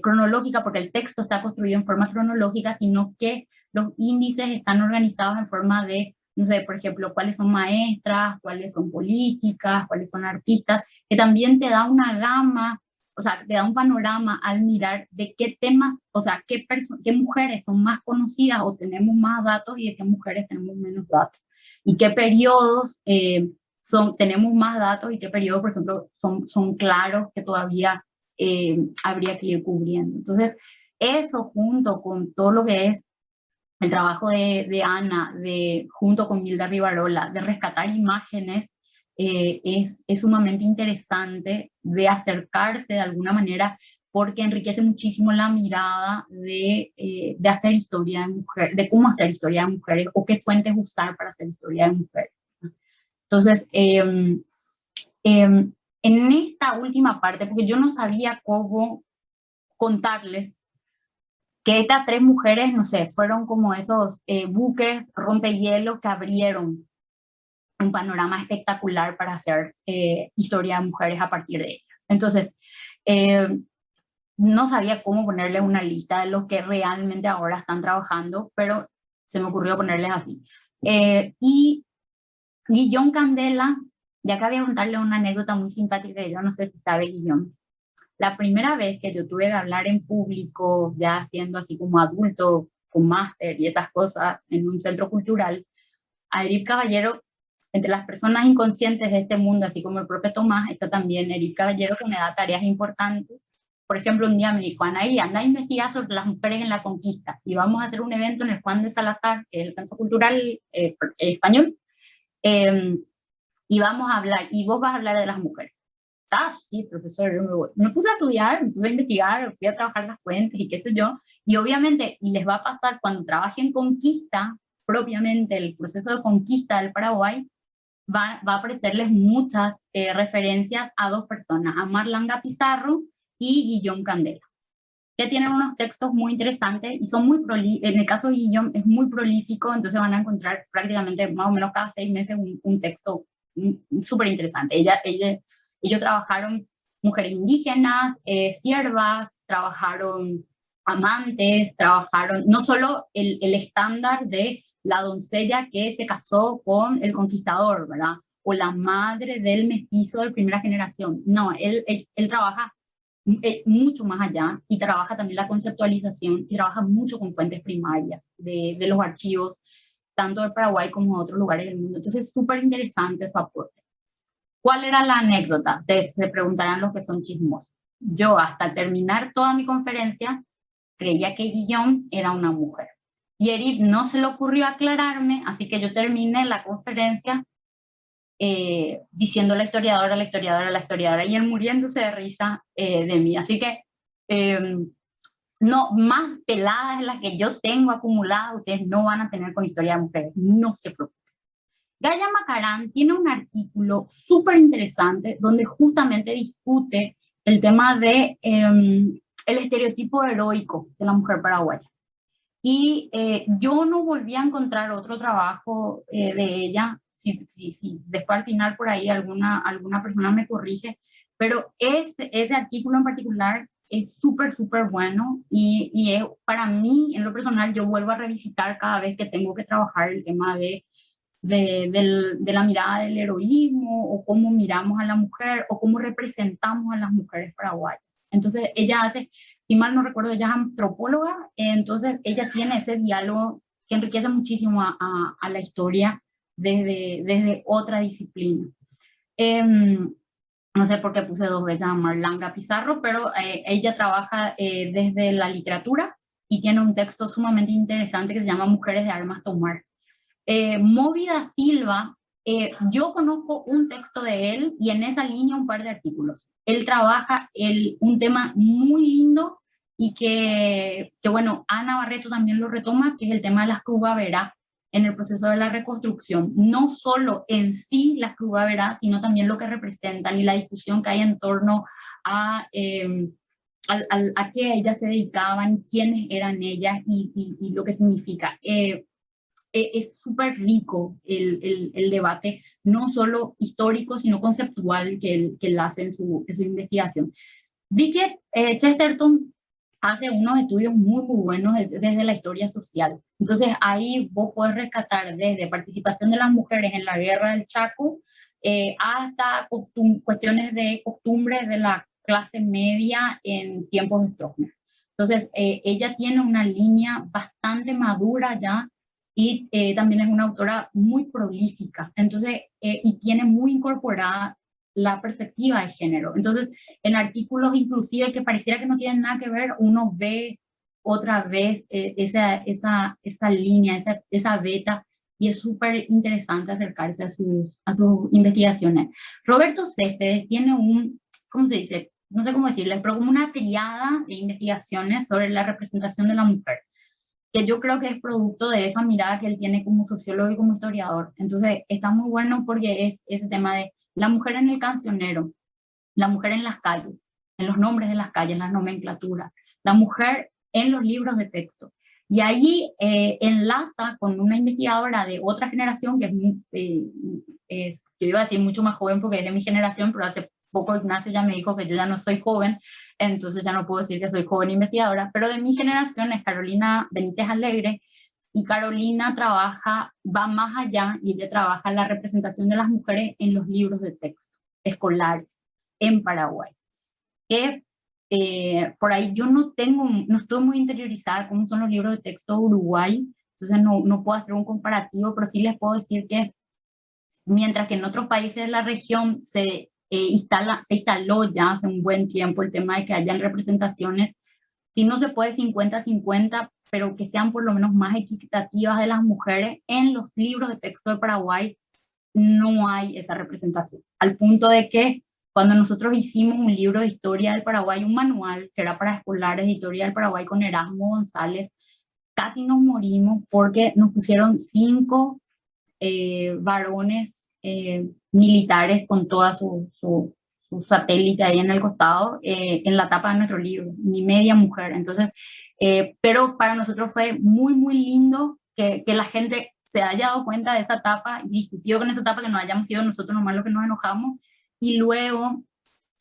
cronológica, porque el texto está construido en forma cronológica, sino que los índices están organizados en forma de, no sé, por ejemplo, cuáles son maestras, cuáles son políticas, cuáles son artistas, que también te da una gama, o sea, te da un panorama al mirar de qué temas, o sea, qué mujeres son más conocidas o tenemos más datos, y de qué mujeres tenemos menos datos. Y qué periodos tenemos más datos, y qué periodos, por ejemplo, son claros que todavía habría que ir cubriendo. Entonces, eso junto con todo lo que es el trabajo de Ana, junto con Milda Rivarola, de rescatar imágenes, es sumamente interesante de acercarse de alguna manera, porque enriquece muchísimo la mirada de hacer historia de mujeres, de cómo hacer historia de mujeres, o qué fuentes usar para hacer historia de mujeres. Entonces, en esta última parte, porque yo no sabía cómo contarles que estas tres mujeres, no sé, fueron como esos buques rompehielos que abrieron un panorama espectacular para hacer historia de mujeres a partir de ellas. Entonces, no sabía cómo ponerles una lista de los que realmente ahora están trabajando, pero se me ocurrió ponerles así. Y Guillón Candela, ya que voy a contarle una anécdota muy simpática, yo no sé si sabe Guillón. La primera vez que yo tuve que hablar en público, ya siendo así como adulto, con máster y esas cosas, en un centro cultural, a Erip Caballero, entre las personas inconscientes de este mundo, así como el profe Tomás, está también Erip Caballero, que me da tareas importantes. Por ejemplo, un día me dijo, Anaí, anda a investigar sobre las mujeres en la conquista, y vamos a hacer un evento en el Juan de Salazar, que es el Centro Cultural Español, y vamos a hablar, y vos vas a hablar de las mujeres. Ah, sí, profesor, yo me voy. Me puse a estudiar, me puse a investigar, fui a trabajar las fuentes y qué sé yo, y obviamente les va a pasar cuando trabajen conquista, propiamente el proceso de conquista del Paraguay, va a aparecerles muchas referencias a dos personas, a Marlanga Pizarro y Guillón Candela, que tienen unos textos muy interesantes y son en el caso de Guillón es muy prolífico, entonces van a encontrar prácticamente más o menos cada 6 meses un texto súper interesante. Ellos trabajaron mujeres indígenas, siervas, trabajaron amantes, trabajaron no solo el estándar de la doncella que se casó con el conquistador, ¿verdad? O la madre del mestizo de primera generación. No, él trabaja mucho más allá y trabaja también la conceptualización y trabaja mucho con fuentes primarias de los archivos, tanto de Paraguay como de otros lugares del mundo. Entonces, súper interesante su aporte. ¿Cuál era la anécdota? Ustedes se preguntarán los que son chismosos. Yo, hasta terminar toda mi conferencia, creía que Guillaume era una mujer. Y Erip no se le ocurrió aclararme, así que yo terminé la conferencia diciendo la historiadora, la historiadora, la historiadora, y él muriéndose de risa de mí. Así que, no, más peladas de las que yo tengo acumuladas, ustedes no van a tener con historia de mujeres, no se preocupen. Gaya Macarán tiene un artículo súper interesante donde justamente discute el tema de el estereotipo heroico de la mujer paraguaya. Y yo no volví a encontrar otro trabajo de ella, si después al final por ahí alguna persona me corrige, pero ese artículo en particular es súper, súper bueno y es, para mí, en lo personal, yo vuelvo a revisitar cada vez que tengo que trabajar el tema de la mirada del heroísmo, o cómo miramos a la mujer, o cómo representamos a las mujeres paraguayas. Entonces ella hace, si mal no recuerdo, ella es antropóloga, entonces ella tiene ese diálogo que enriquece muchísimo a la historia desde otra disciplina. No sé por qué puse dos veces a Marlanga Pizarro, pero ella trabaja desde la literatura y tiene un texto sumamente interesante que se llama Mujeres de Armas Tomar. Móvida Silva, yo conozco un texto de él y en esa línea un par de artículos. Él trabaja un tema muy lindo y que bueno, Ana Barreto también lo retoma, que es el tema de las Cruzaveras en el proceso de la reconstrucción. No solo en sí las Cruzaveras, sino también lo que representan y la discusión que hay en torno a qué ellas se dedicaban, quiénes eran ellas y lo que significa. Es súper rico el debate, no solo histórico, sino conceptual que él hace en su investigación. Vi que Chesterton hace unos estudios muy, muy buenos desde la historia social. Entonces ahí vos podés rescatar desde participación de las mujeres en la guerra del Chaco hasta cuestiones de costumbres de la clase media en tiempos de Stroessner. Entonces ella tiene una línea bastante madura ya y también es una autora muy prolífica, entonces, y tiene muy incorporada la perspectiva de género. Entonces, en artículos inclusive que pareciera que no tienen nada que ver, uno ve otra vez esa línea, esa beta, y es súper interesante acercarse a sus investigaciones. Roberto Céspedes tiene ¿cómo se dice? No sé cómo decirle, pero como una triada de investigaciones sobre la representación de la mujer, que yo creo que es producto de esa mirada que él tiene como sociólogo y como historiador. Entonces, está muy bueno porque es ese tema de la mujer en el cancionero, la mujer en las calles, en los nombres de las calles, las nomenclaturas, la mujer en los libros de texto. Y allí enlaza con una investigadora de otra generación, que yo iba a decir mucho más joven porque es de mi generación, pero hace poco Ignacio ya me dijo que yo ya no soy joven, entonces ya no puedo decir que soy joven investigadora, pero de mi generación es Carolina Benítez Alegre, y Carolina va más allá, y ella trabaja la representación de las mujeres en los libros de texto escolares en Paraguay. Que por ahí yo no estoy muy interiorizada cómo son los libros de texto de Uruguay, entonces no puedo hacer un comparativo, pero sí les puedo decir que mientras que en otros países de la región se instaló ya hace un buen tiempo el tema de que hayan representaciones, si no se puede 50-50, pero que sean por lo menos más equitativas de las mujeres en los libros de texto de Paraguay, no hay esa representación. Al punto de que cuando nosotros hicimos un libro de historia del Paraguay, un manual que era para escolares de historia del Paraguay con Erasmo González, casi nos morimos porque nos pusieron 5 varones militares con toda su satélite ahí en el costado, en la tapa de nuestro libro, ni media mujer. Entonces, pero para nosotros fue muy, muy lindo que la gente se haya dado cuenta de esa tapa y discutido con esa tapa, que no hayamos sido nosotros nomás los que nos enojamos. Y luego,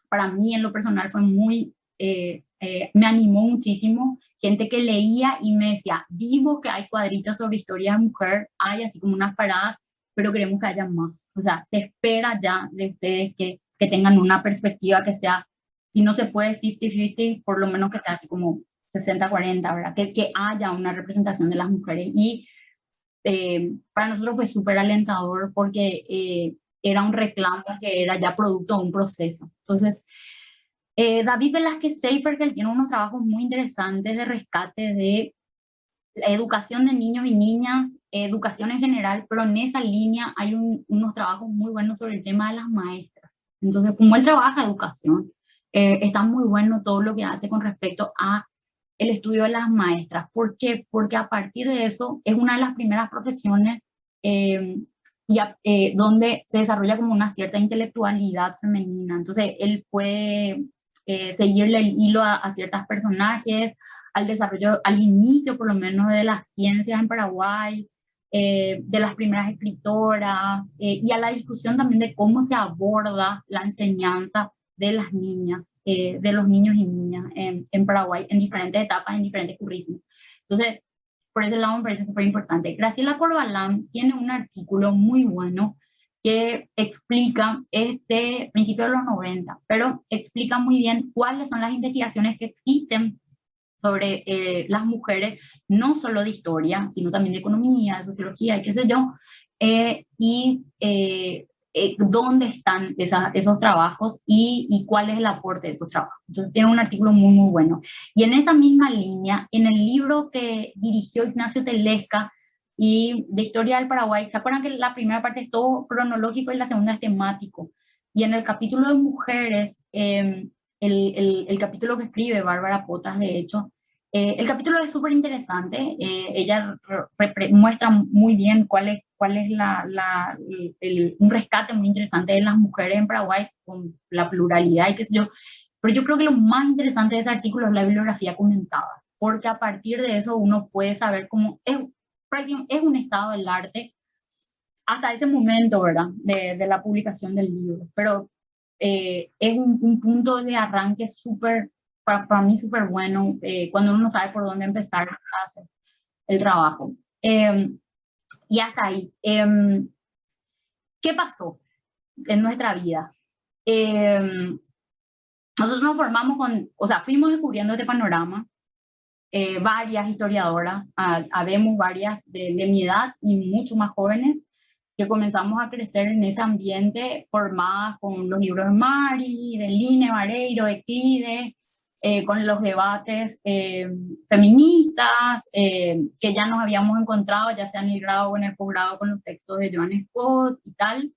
para mí en lo personal fue muy me animó muchísimo, gente que leía y me decía, vimos que hay cuadritos sobre historia de mujer, hay así como unas paradas, pero queremos que haya más. O sea, se espera ya de ustedes que tengan una perspectiva que sea, si no se puede 50-50, por lo menos que sea así como 60-40, ¿verdad? Que haya una representación de las mujeres. Y para nosotros fue súper alentador porque era un reclamo que era ya producto de un proceso. Entonces, David Velázquez Seiferkel tiene unos trabajos muy interesantes de rescate de la educación de niños y niñas, educación en general, pero en esa línea hay unos trabajos muy buenos sobre el tema de las maestras. Entonces, como él trabaja educación, está muy bueno todo lo que hace con respecto a el estudio de las maestras. ¿Por qué? Porque a partir de eso es una de las primeras profesiones donde se desarrolla como una cierta intelectualidad femenina. Entonces, él puede seguirle el hilo a ciertos personajes, al desarrollo, al inicio por lo menos de las ciencias en Paraguay, de las primeras escritoras, y a la discusión también de cómo se aborda la enseñanza de las niñas, de los niños y niñas en Paraguay, en diferentes etapas, en diferentes currículos. Entonces, por ese lado me parece súper importante. Graciela Corbalán tiene un artículo muy bueno que explica este principio de los 90, pero explica muy bien cuáles son las investigaciones que existen sobre las mujeres, no solo de historia, sino también de economía, de sociología y qué sé yo, dónde están esos trabajos y cuál es el aporte de esos trabajos. Entonces tiene un artículo muy, muy bueno. Y en esa misma línea, en el libro que dirigió Ignacio Telesca y de Historia del Paraguay, ¿se acuerdan que la primera parte es todo cronológico y la segunda es temático? Y en el capítulo de mujeres, el capítulo que escribe Bárbara Potas, de hecho, el capítulo es súper interesante. Ella muestra muy bien cuál es un rescate muy interesante de las mujeres en Paraguay con la pluralidad y qué sé yo. Pero yo creo que lo más interesante de ese artículo es la bibliografía comentada, porque a partir de eso uno puede saber cómo es un estado del arte hasta ese momento, ¿verdad? De la publicación del libro. Pero es un punto de arranque súper, para mí súper bueno, cuando uno no sabe por dónde empezar a hacer el trabajo. Y hasta ahí. ¿Qué pasó en nuestra vida? Nosotros nos formamos fuimos descubriendo este panorama, varias historiadoras, habemos varias de mi edad y mucho más jóvenes, que comenzamos a crecer en ese ambiente formadas con los libros de Mari, de Line, Vareiro, de Clide, con los debates feministas, que ya nos habíamos encontrado, ya sea en el grado o en el posgrado, con los textos de Joan Scott y tal.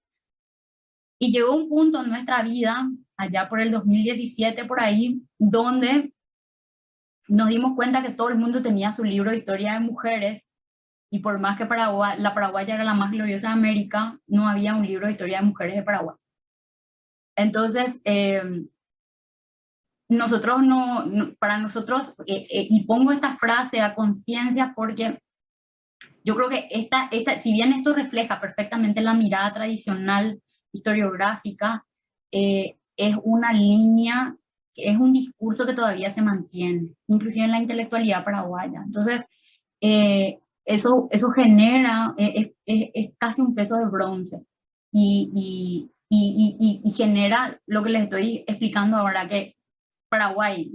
Y llegó un punto en nuestra vida, allá por el 2017, por ahí, donde nos dimos cuenta que todo el mundo tenía su libro de historia de mujeres, y por más que la paraguaya era la más gloriosa de América, no había un libro de historia de mujeres de Paraguay. Entonces, para nosotros, y pongo esta frase a conciencia porque yo creo que si bien esto refleja perfectamente la mirada tradicional historiográfica, es una línea, es un discurso que todavía se mantiene, inclusive en la intelectualidad paraguaya. Entonces, eso genera, es casi un peso de bronce y genera lo que les estoy explicando ahora, que Paraguay,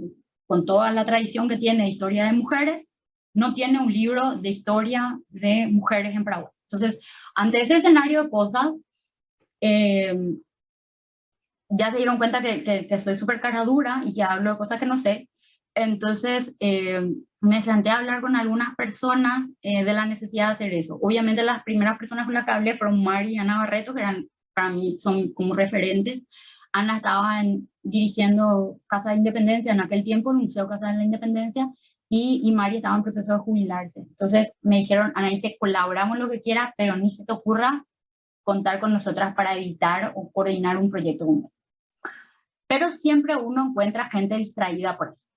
con toda la tradición que tiene de historia de mujeres, no tiene un libro de historia de mujeres en Paraguay. Entonces, ante ese escenario de cosas, ya se dieron cuenta que soy súper cara dura y que hablo de cosas que no sé. Entonces, me senté a hablar con algunas personas de la necesidad de hacer eso. Obviamente, las primeras personas con las que hablé fueron Mari y Ana Barreto, que para mí son como referentes. Ana estaba dirigiendo Casa de Independencia en aquel tiempo, el Museo Casa de la Independencia, y Mari estaba en proceso de jubilarse. Entonces me dijeron, Ana, te colaboramos lo que quieras, pero ni se te ocurra contar con nosotras para editar o coordinar un proyecto como ese. Pero siempre uno encuentra gente distraída por eso.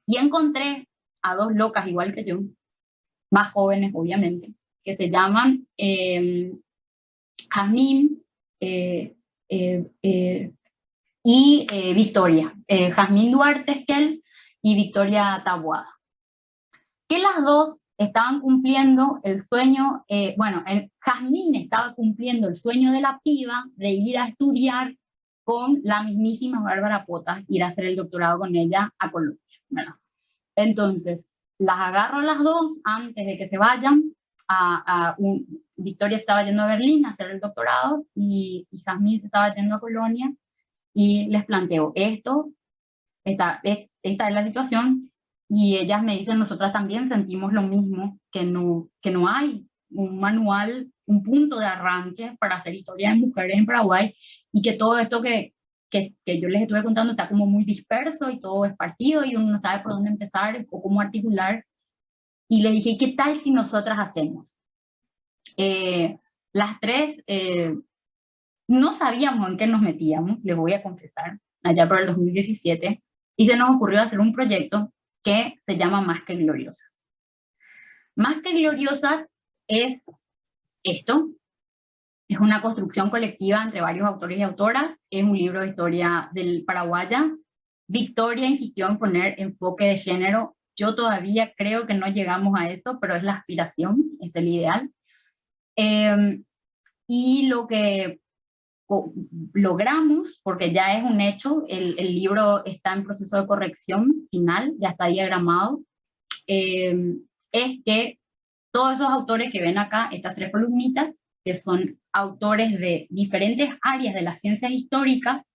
Y encontré a dos locas igual que yo, más jóvenes obviamente, que se llaman Jazmín y Victoria, Jazmín Duarte Esquel y Victoria Taboada, que las dos estaban cumpliendo el sueño, bueno, Jazmín estaba cumpliendo el sueño de la piba de ir a estudiar con la mismísima Bárbara Pota, ir a hacer el doctorado con ella a Colombia, ¿verdad? Entonces, las agarro las dos antes de que se vayan. Victoria estaba yendo a Berlín a hacer el doctorado y Jazmín se estaba yendo a Colonia, y les planteo esta es la situación, y ellas me dicen, nosotras también sentimos lo mismo, que no hay un manual, un punto de arranque para hacer historia de mujeres en Paraguay, y que todo esto que yo les estuve contando está como muy disperso y todo esparcido y uno no sabe por dónde empezar o cómo articular. Y les dije, ¿qué tal si nosotras hacemos? Las tres no sabíamos en qué nos metíamos, les voy a confesar, allá por el 2017, y se nos ocurrió hacer un proyecto que se llama Más que Gloriosas. Más que Gloriosas es esto, es una construcción colectiva entre varios autores y autoras, es un libro de historia del paraguaya. Victoria insistió en poner enfoque de género, yo todavía creo que no llegamos a eso, pero es la aspiración, es el ideal. Y lo que logramos, porque ya es un hecho, el libro está en proceso de corrección final, ya está diagramado, es que todos esos autores que ven acá, estas tres columnitas, que son autores de diferentes áreas de las ciencias históricas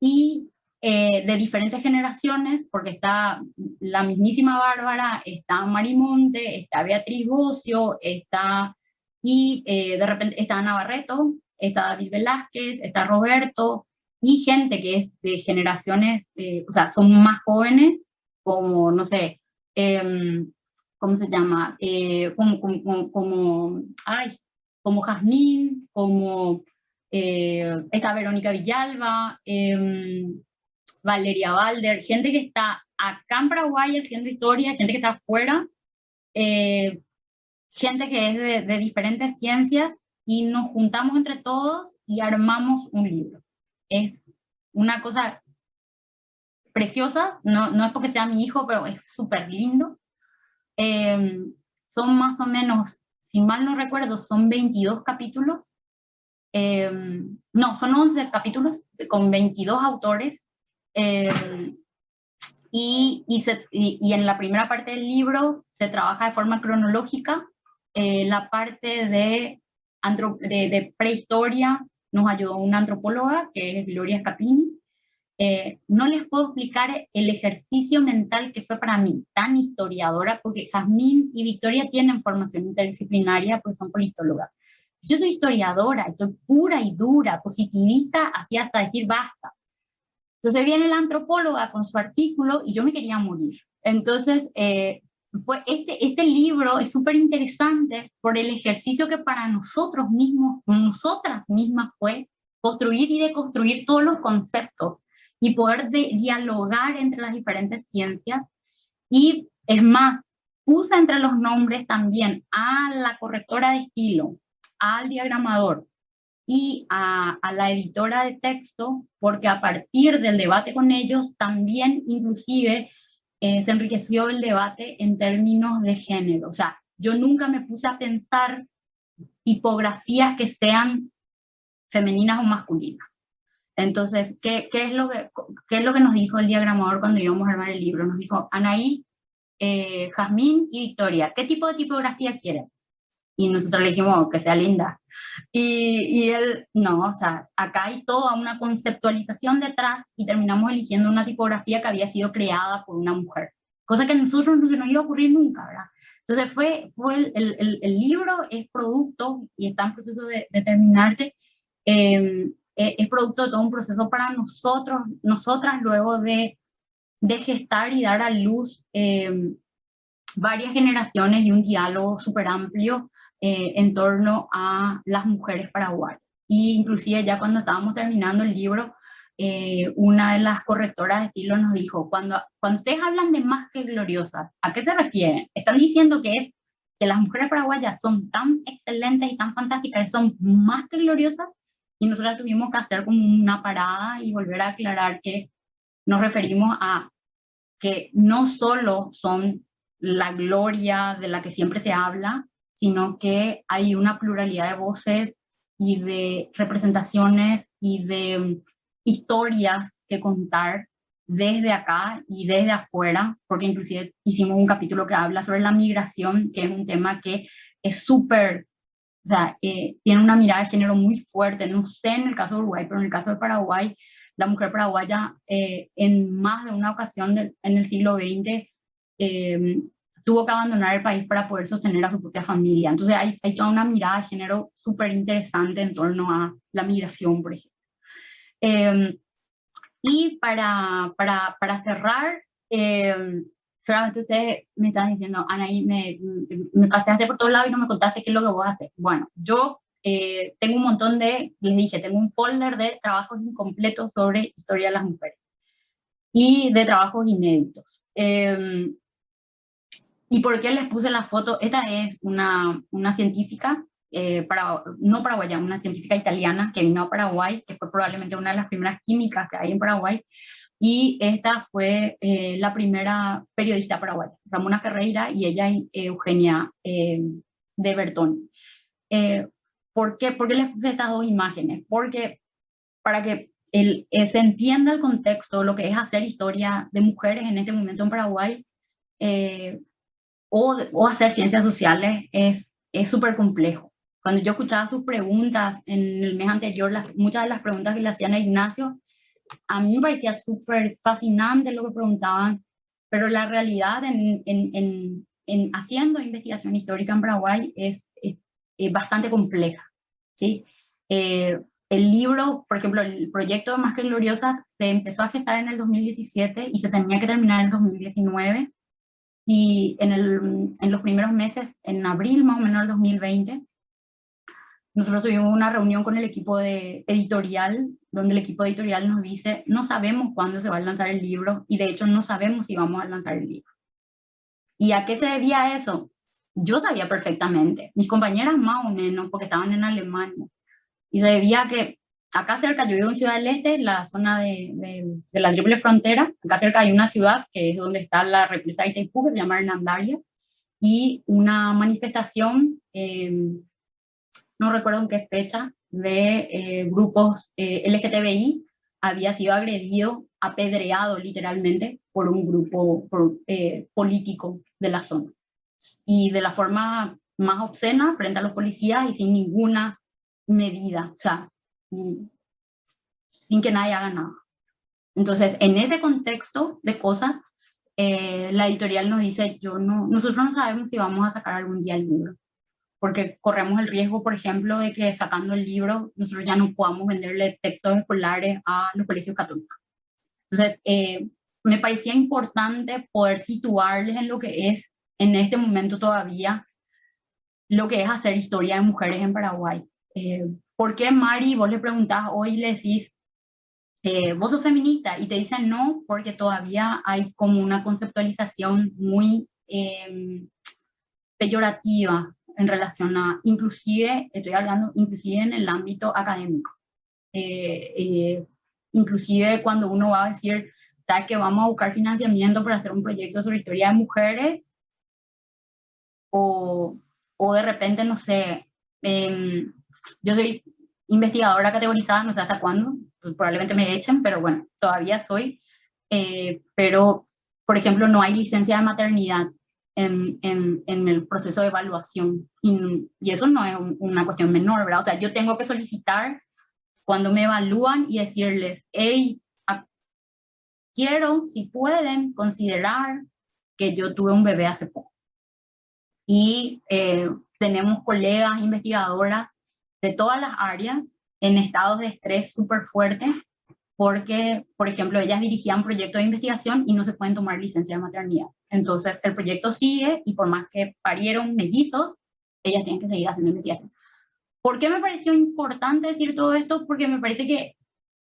y de diferentes generaciones, porque está la mismísima Bárbara, está Marimonte, está Beatriz Bocio, y de repente está Ana Barreto, está David Velázquez, está Roberto, y gente que es de generaciones, o sea, son más jóvenes, como, no sé, ¿cómo se llama? Como Jazmín, como está Verónica Villalba, Valeria Balder, gente que está acá en Paraguay haciendo historia, gente que está afuera, gente que es de diferentes ciencias, y nos juntamos entre todos y armamos un libro. Es una cosa preciosa, no es porque sea mi hijo, pero es súper lindo. Son más o menos, si mal no recuerdo, son 22 capítulos. No, son 11 capítulos con 22 autores. Y en la primera parte del libro se trabaja de forma cronológica. La parte de prehistoria nos ayudó una antropóloga, que es Gloria Scapini. No les puedo explicar el ejercicio mental que fue para mí, tan historiadora, porque Jazmín y Victoria tienen formación interdisciplinaria, pues son politólogas. Yo soy historiadora, estoy pura y dura, positivista, así hasta decir basta. Entonces viene la antropóloga con su artículo y yo me quería morir. Entonces, este libro es súper interesante por el ejercicio que para nosotros mismos, nosotras mismas, fue construir y deconstruir todos los conceptos y poder dialogar entre las diferentes ciencias. Y es más, puse entre los nombres también a la correctora de estilo, al diagramador y a la editora de texto, porque a partir del debate con ellos también inclusive se enriqueció el debate en términos de género. O sea, yo nunca me puse a pensar tipografías que sean femeninas o masculinas. Entonces, ¿qué es lo que nos dijo el diagramador cuando íbamos a armar el libro? Nos dijo, Anaí, Jazmín y Victoria, ¿qué tipo de tipografía quieren? Y nosotros le dijimos que sea linda. Y él, no, o sea, acá hay toda una conceptualización detrás y terminamos eligiendo una tipografía que había sido creada por una mujer, cosa que a nosotros no se nos iba a ocurrir nunca, ¿verdad? Entonces el libro es producto, y está en proceso de terminarse, es producto de todo un proceso para nosotras, luego de gestar y dar a luz varias generaciones y un diálogo súper amplio en torno a las mujeres paraguayas. Y inclusive ya cuando estábamos terminando el libro, una de las correctoras de estilo nos dijo, cuando ustedes hablan de Más que Gloriosas, ¿a qué se refieren? ¿Están diciendo que las mujeres paraguayas son tan excelentes y tan fantásticas que son más que gloriosas? y nosotros tuvimos que hacer como una parada y volver a aclarar que nos referimos a que no solo son la gloria de la que siempre se habla, sino que hay una pluralidad de voces y de representaciones y de historias que contar desde acá y desde afuera, porque inclusive hicimos un capítulo que habla sobre la migración, que es un tema que es súper, o sea, tiene una mirada de género muy fuerte. No sé en el caso de Uruguay, pero en el caso de Paraguay, la mujer paraguaya en más de una ocasión en el siglo XX eh, tuvo que abandonar el país para poder sostener a su propia familia. Entonces hay toda una mirada de género súper interesante en torno a la migración, por ejemplo. Y para cerrar, solamente ustedes me están diciendo, Anaí, me paseaste por todos lados y no me contaste qué es lo que vos haces. Bueno, yo tengo un montón de, les dije, tengo un folder de trabajos incompletos sobre historia de las mujeres y de trabajos inéditos. ¿Y por qué les puse la foto? Esta es una científica, no paraguaya, una científica italiana que vino a Paraguay, que fue probablemente una de las primeras químicas que hay en Paraguay, y esta fue la primera periodista paraguaya, Ramona Ferreira, y ella Eugenia de Bertoni. ¿Por qué les puse estas dos imágenes? Porque para que se entienda el contexto, lo que es hacer historia de mujeres en este momento en Paraguay, o hacer ciencias sociales es súper complejo. Cuando yo escuchaba sus preguntas en el mes anterior, muchas de las preguntas que le hacían a Ignacio, a mí me parecía súper fascinante lo que preguntaban, pero la realidad en haciendo investigación histórica en Paraguay es bastante compleja, ¿sí? El libro, por ejemplo, el proyecto de Más que Gloriosas se empezó a gestar en el 2017 y se tenía que terminar en el 2019. Y en los primeros meses, en abril más o menos del 2020, nosotros tuvimos una reunión con el equipo editorial, donde el equipo editorial nos dice, no sabemos cuándo se va a lanzar el libro, y de hecho no sabemos si vamos a lanzar el libro. ¿Y a qué se debía eso? Yo sabía perfectamente, mis compañeras más o menos, porque estaban en Alemania, y se debía a que acá cerca, yo vivo en Ciudad del Este, la zona de la triple frontera, acá cerca hay una ciudad que es donde está la represa de Itaipú, que se llama Hernandarias, y una manifestación, no recuerdo en qué fecha, de grupos LGTBI había sido agredido, apedreado literalmente por un grupo político de la zona. Y de la forma más obscena frente a los policías y sin ninguna medida, o sea, sin que nadie haga nada. Entonces, en ese contexto de cosas, la editorial nos dice, nosotros no sabemos si vamos a sacar algún día el libro, porque corremos el riesgo, por ejemplo, de que sacando el libro nosotros ya no podamos venderle textos escolares a los colegios católicos. Entonces, me parecía importante poder situarles en lo que es, en este momento todavía, lo que es hacer historia de mujeres en Paraguay. ¿Por qué, Mari, vos le preguntás hoy y le decís, vos sos feminista? Y te dicen no, porque todavía hay como una conceptualización muy peyorativa en relación a, inclusive, estoy hablando inclusive en el ámbito académico. Inclusive cuando uno va a decir, ¿sabes que vamos a buscar financiamiento para hacer un proyecto sobre historia de mujeres? O de repente, no sé, yo soy investigadora categorizada, no sé hasta cuándo, pues probablemente me echen, pero bueno, todavía soy. Pero, por ejemplo, no hay licencia de maternidad en el proceso de evaluación. Y eso no es una cuestión menor, ¿verdad? O sea, yo tengo que solicitar cuando me evalúan y decirles, hey, quiero, si pueden, considerar que yo tuve un bebé hace poco. Y tenemos colegas investigadoras de todas las áreas en estados de estrés súper fuertes, porque, por ejemplo, ellas dirigían proyectos de investigación y no se pueden tomar licencia de maternidad. Entonces, el proyecto sigue y por más que parieron mellizos, ellas tienen que seguir haciendo investigación. ¿Por qué me pareció importante decir todo esto? Porque me parece que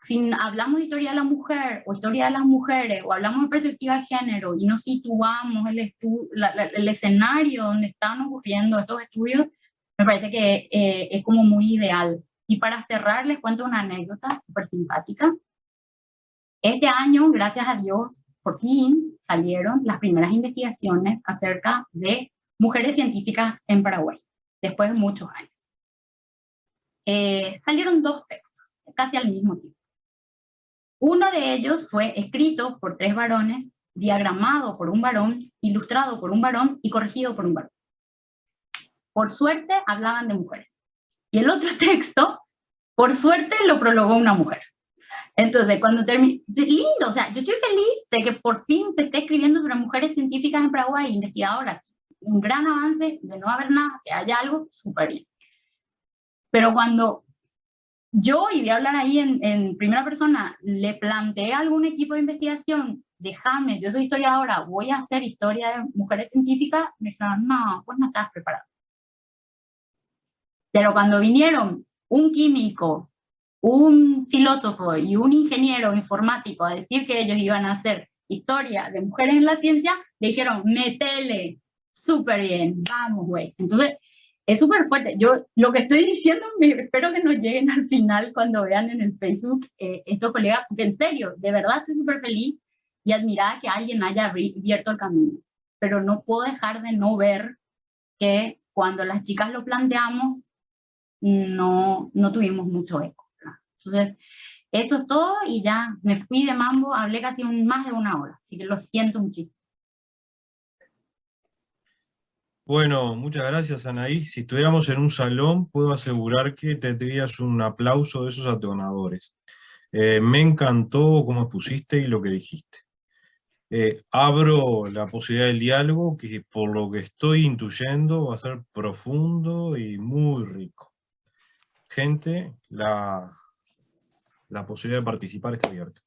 si hablamos de historia de la mujer o historia de las mujeres o hablamos de perspectiva de género y nos situamos el escenario donde están ocurriendo estos estudios, me parece que es como muy ideal Y para cerrar, les cuento una anécdota súper simpática. Este año, gracias a Dios, por fin salieron las primeras investigaciones acerca de mujeres científicas en Paraguay, después de muchos años. Salieron 2 textos, casi al mismo tiempo. Uno de ellos fue escrito por 3 varones, diagramado por un varón, ilustrado por un varón y corregido por un varón. Por suerte hablaban de mujeres. Y el otro texto, por suerte, lo prologó una mujer. Entonces, cuando terminé, lindo, o sea, yo estoy feliz de que por fin se esté escribiendo sobre mujeres científicas en Paraguay, investigadoras. Un gran avance de no haber nada, que haya algo, súper bien. Pero cuando yo, y voy a hablar ahí en primera persona, le planteé a algún equipo de investigación, déjame, yo soy historiadora, voy a hacer historia de mujeres científicas, me dijeron, no, pues no estás preparado. Pero cuando vinieron un químico, un filósofo y un ingeniero informático a decir que ellos iban a hacer historia de mujeres en la ciencia, le dijeron, metele, súper bien, vamos, güey. Entonces, es súper fuerte. Yo lo que estoy diciendo, espero que nos lleguen al final cuando vean en el Facebook estos colegas, porque en serio, de verdad estoy súper feliz y admirada que alguien haya abierto el camino. Pero no puedo dejar de no ver que cuando las chicas lo planteamos, no tuvimos mucho eco. Entonces, eso es todo y ya me fui de mambo, hablé casi más de 1 hora, así que lo siento muchísimo. Bueno, muchas gracias, Anaí. Si estuviéramos en un salón, puedo asegurar que tendrías un aplauso de esos atonadores. Me encantó cómo expusiste y lo que dijiste. Abro la posibilidad del diálogo, que por lo que estoy intuyendo va a ser profundo y muy rico. Gente, la posibilidad de participar está abierta.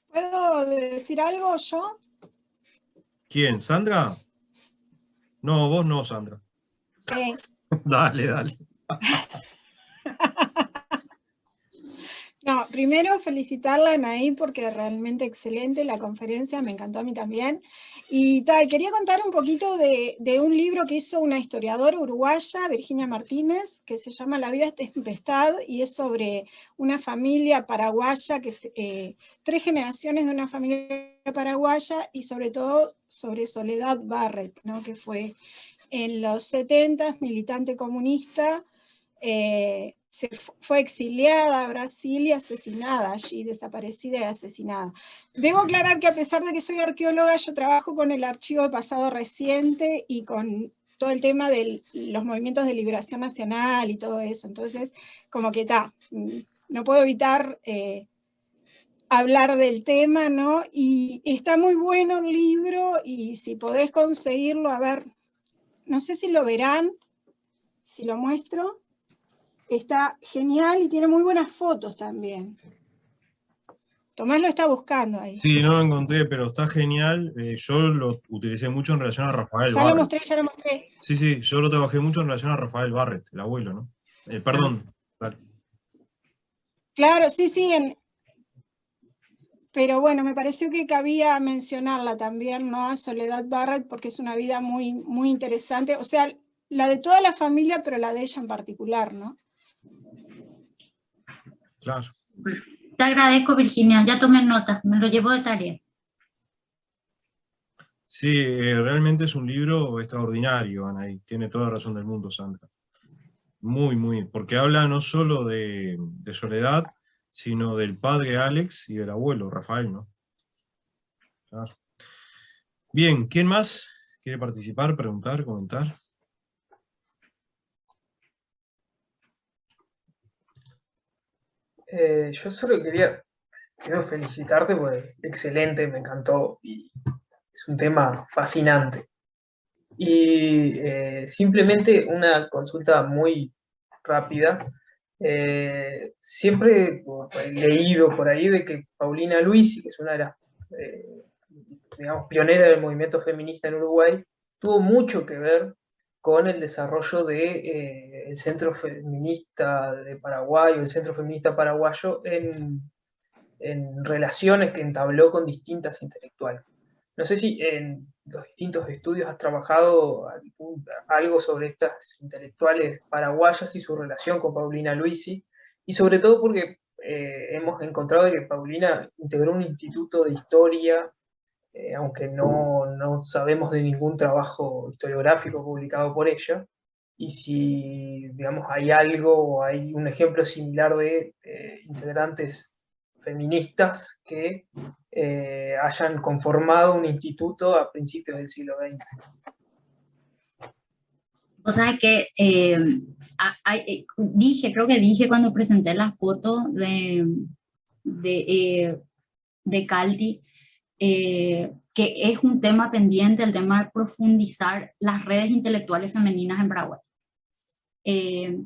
¿Puedo decir algo yo? ¿Quién? ¿Sandra? No, vos no, Sandra. Sí. Dale, dale. No, primero felicitarla a Anaí porque realmente excelente la conferencia, me encantó a mí también. Y quería contar un poquito de un libro que hizo una historiadora uruguaya, Virginia Martínez, que se llama La vida es tempestad, y es sobre una familia paraguaya, 3 generaciones de una familia paraguaya, y sobre todo sobre Soledad Barrett, ¿no? Que fue en los 70 militante comunista, fue exiliada a Brasil y asesinada allí, desaparecida y asesinada. Debo aclarar que a pesar de que soy arqueóloga, yo trabajo con el archivo de pasado reciente y con todo el tema de los movimientos de liberación nacional y todo eso. Entonces, como que no puedo evitar hablar del tema, ¿no? Y está muy bueno el libro y si podés conseguirlo, a ver, no sé si lo verán, si lo muestro. Está genial y tiene muy buenas fotos también. Tomás lo está buscando ahí. Sí, no lo encontré, pero está genial. Yo lo utilicé mucho en relación a Rafael Ya Barrett. lo mostré. Sí, yo lo trabajé mucho en relación a Rafael Barrett, el abuelo, ¿no? Perdón. Dale. Claro, sí, pero bueno, me pareció que cabía mencionarla también, ¿no? A Soledad Barrett, porque es una vida muy, muy interesante. O sea, la de toda la familia, pero la de ella en particular, ¿no? Claro. Te agradezco, Virginia, ya tomé notas, me lo llevo de tarea. Sí, realmente es un libro extraordinario, Anaí. Tiene toda la razón del mundo, Sandra. Muy, muy, porque habla no solo de Soledad, sino del padre Alex y del abuelo Rafael, ¿no? Claro. Bien, ¿quién más quiere participar, preguntar, comentar? Yo solo quiero felicitarte porque excelente, me encantó y es un tema fascinante. Y simplemente una consulta muy rápida. Siempre he leído por ahí de que Paulina Luisi, que es una de las digamos, pioneras del movimiento feminista en Uruguay, tuvo mucho que ver con el desarrollo del Centro Feminista de Paraguay o el Centro Feminista Paraguayo en relaciones que entabló con distintas intelectuales. No sé si los distintos estudios has trabajado algo sobre estas intelectuales paraguayas y su relación con Paulina Luisi, y sobre todo porque hemos encontrado que Paulina integró un instituto de historia, aunque no sabemos de ningún trabajo historiográfico publicado por ella, y si, digamos, hay algo, hay un ejemplo similar de integrantes feministas que hayan conformado un instituto a principios del siglo XX. O sea que creo que dije cuando presenté la foto de Caldi, que es un tema pendiente, el tema de profundizar las redes intelectuales femeninas en Paraguay.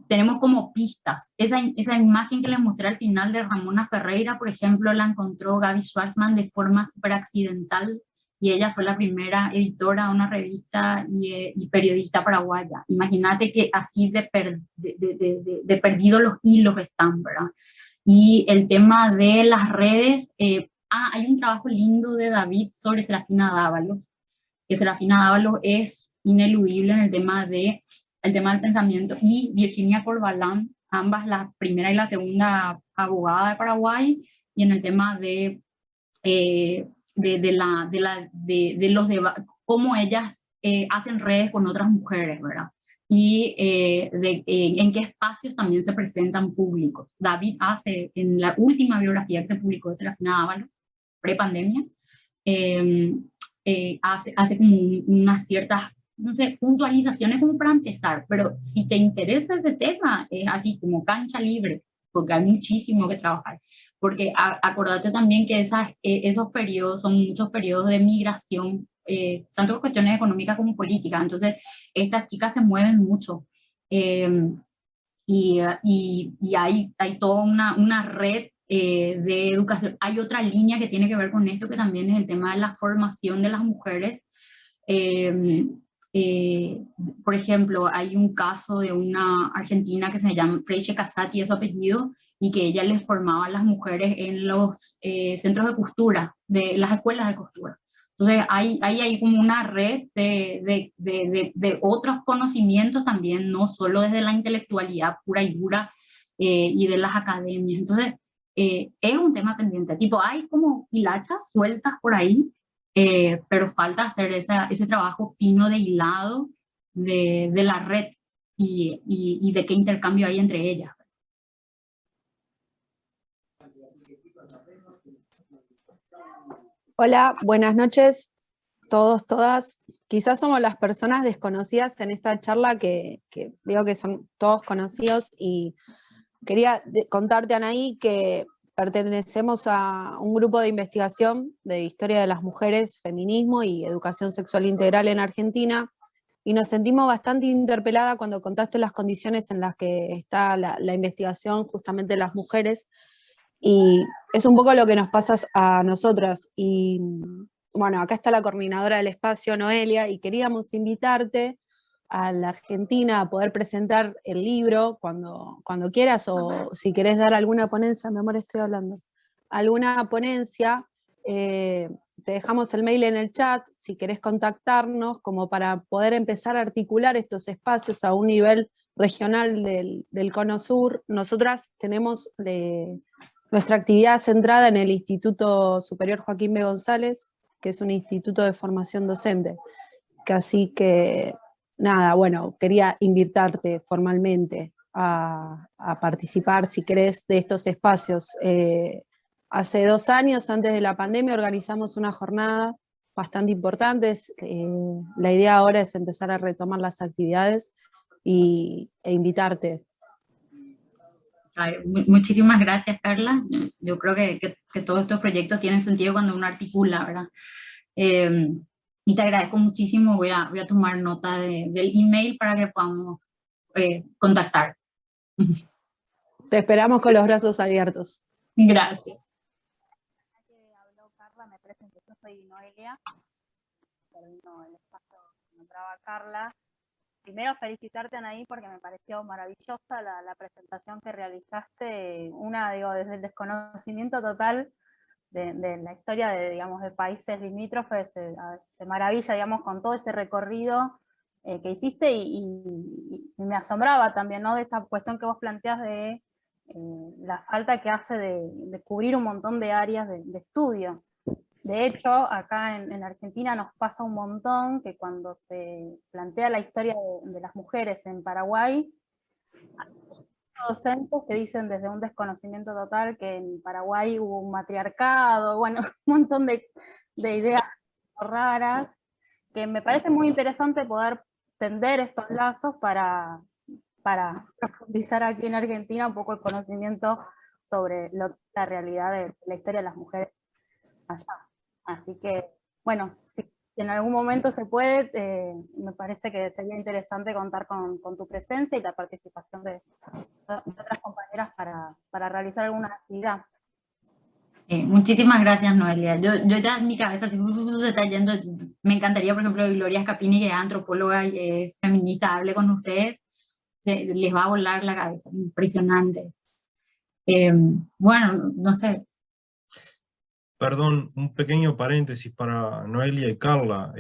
Tenemos como pistas. Esa imagen que les mostré al final de Ramona Ferreira, por ejemplo, la encontró Gaby Schwarzman de forma súper accidental, y ella fue la primera editora de una revista y periodista paraguaya. Imagínate que así de perdido los hilos están, ¿verdad? Y el tema de las redes, hay un trabajo lindo de David sobre Serafina Dávalos, que Serafina Dávalos es ineludible en el tema del pensamiento, y Virginia Corbalán, ambas la primera y la segunda abogada de Paraguay, y en el tema de los debates, cómo ellas hacen redes con otras mujeres, ¿verdad? Y en qué espacios también se presentan públicos. David hace, en la última biografía que se publicó de Serafina Dávalos, pre-pandemia, hace como unas ciertas, no sé, puntualizaciones como para empezar, pero si te interesa ese tema, es así como cancha libre, porque hay muchísimo que trabajar. Porque acordate también que esos periodos son muchos periodos de migración, tanto por cuestiones económicas como políticas. Entonces, estas chicas se mueven mucho. Y hay toda una red de educación. Hay otra línea que tiene que ver con esto, que también es el tema de la formación de las mujeres. Por ejemplo, hay un caso de una argentina que se llama Freiche Casati, es su apellido, y que ella les formaba a las mujeres en los centros de costura, de las escuelas de costura. Entonces, hay como una red de otros conocimientos también, no solo desde la intelectualidad pura y dura y de las academias. Entonces, es un tema pendiente. Tipo, hay como hilachas sueltas por ahí, pero falta hacer ese trabajo fino de hilado de la red y de qué intercambio hay entre ellas. Hola, buenas noches, todos, todas. Quizás somos las personas desconocidas en esta charla que veo que son todos conocidos, y quería contarte, Anaí, que pertenecemos a un grupo de investigación de historia de las mujeres, feminismo y educación sexual integral en Argentina, y nos sentimos bastante interpelada cuando contaste las condiciones en las que está la investigación justamente de las mujeres, y es un poco lo que nos pasa a nosotras. Y bueno, acá está la coordinadora del espacio, Noelia, y queríamos invitarte a la Argentina a poder presentar el libro cuando quieras, o si querés dar alguna ponencia, mi amor, estoy hablando, alguna ponencia, te dejamos el mail en el chat, si querés contactarnos, como para poder empezar a articular estos espacios a un nivel regional del Cono Sur. Nosotras tenemos nuestra actividad centrada en el Instituto Superior Joaquín B. González, que es un instituto de formación docente. Así que, nada, bueno, quería invitarte formalmente a participar, si querés, de estos espacios. Hace 2 años, antes de la pandemia, organizamos una jornada bastante importante. La idea ahora es empezar a retomar las actividades e invitarte. Muchísimas gracias, Carla. Yo creo que todos estos proyectos tienen sentido cuando uno articula, ¿verdad? Y te agradezco muchísimo. Voy a tomar nota del email para que podamos contactar. Te esperamos con los brazos abiertos. Gracias. Habló Carla, me presento, yo soy Noelia. Termino el espacio que nombraba Carla. Primero felicitarte, Anaí, porque me pareció maravillosa la presentación que realizaste, desde el desconocimiento total de la historia de, digamos, de países limítrofes, se maravilla, digamos, con todo ese recorrido que hiciste, y me asombraba también, ¿no? De esta cuestión que vos planteás de la falta que hace de cubrir un montón de áreas de estudio. De hecho, acá en Argentina nos pasa un montón que cuando se plantea la historia de las mujeres en Paraguay, docentes que dicen desde un desconocimiento total que en Paraguay hubo un matriarcado, bueno, un montón de ideas raras, que me parece muy interesante poder tender estos lazos para profundizar aquí en Argentina un poco el conocimiento sobre la realidad de la historia de las mujeres allá. Así que, bueno, si en algún momento se puede, me parece que sería interesante contar con tu presencia y la participación de otras compañeras para realizar alguna actividad. Muchísimas gracias, Noelia. Yo ya en mi cabeza así, se está yendo. Me encantaría, por ejemplo, Gloria Scapini, que es antropóloga y es feminista, hable con ustedes. Les va a volar la cabeza. Impresionante. Bueno, no sé. Perdón, un pequeño paréntesis para Noelia y Carla.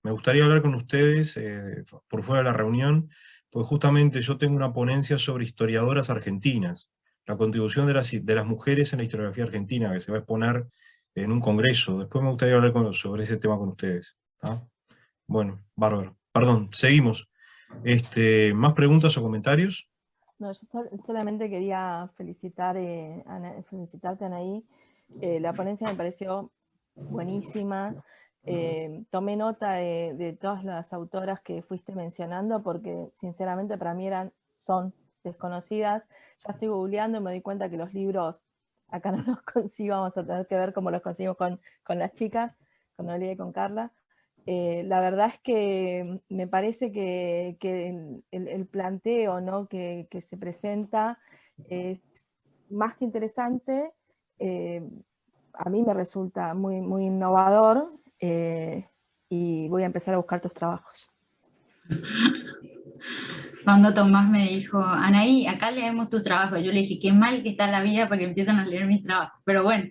Me gustaría hablar con ustedes por fuera de la reunión, porque justamente yo tengo una ponencia sobre historiadoras argentinas, la contribución de las mujeres en la historiografía argentina, que se va a exponer en un congreso. Después me gustaría hablar sobre ese tema con ustedes. ¿Tá? Bueno, bárbaro. Perdón, seguimos. ¿Más preguntas o comentarios? No, yo solamente quería felicitarte, Anaí. La ponencia me pareció buenísima. Tomé nota de todas las autoras que fuiste mencionando, porque sinceramente para mí son desconocidas. Ya estoy googleando y me doy cuenta que los libros acá no los consigo, vamos a tener que ver cómo los conseguimos con las chicas, con Noelia y con Carla. La verdad es que me parece que el planteo, ¿no?, que se presenta es más que interesante. A mí me resulta muy, muy innovador, y voy a empezar a buscar tus trabajos. Cuando Tomás me dijo, Anaí, acá leemos tu trabajo, yo le dije, qué mal que está la vida para que empiecen a leer mis trabajos, pero bueno.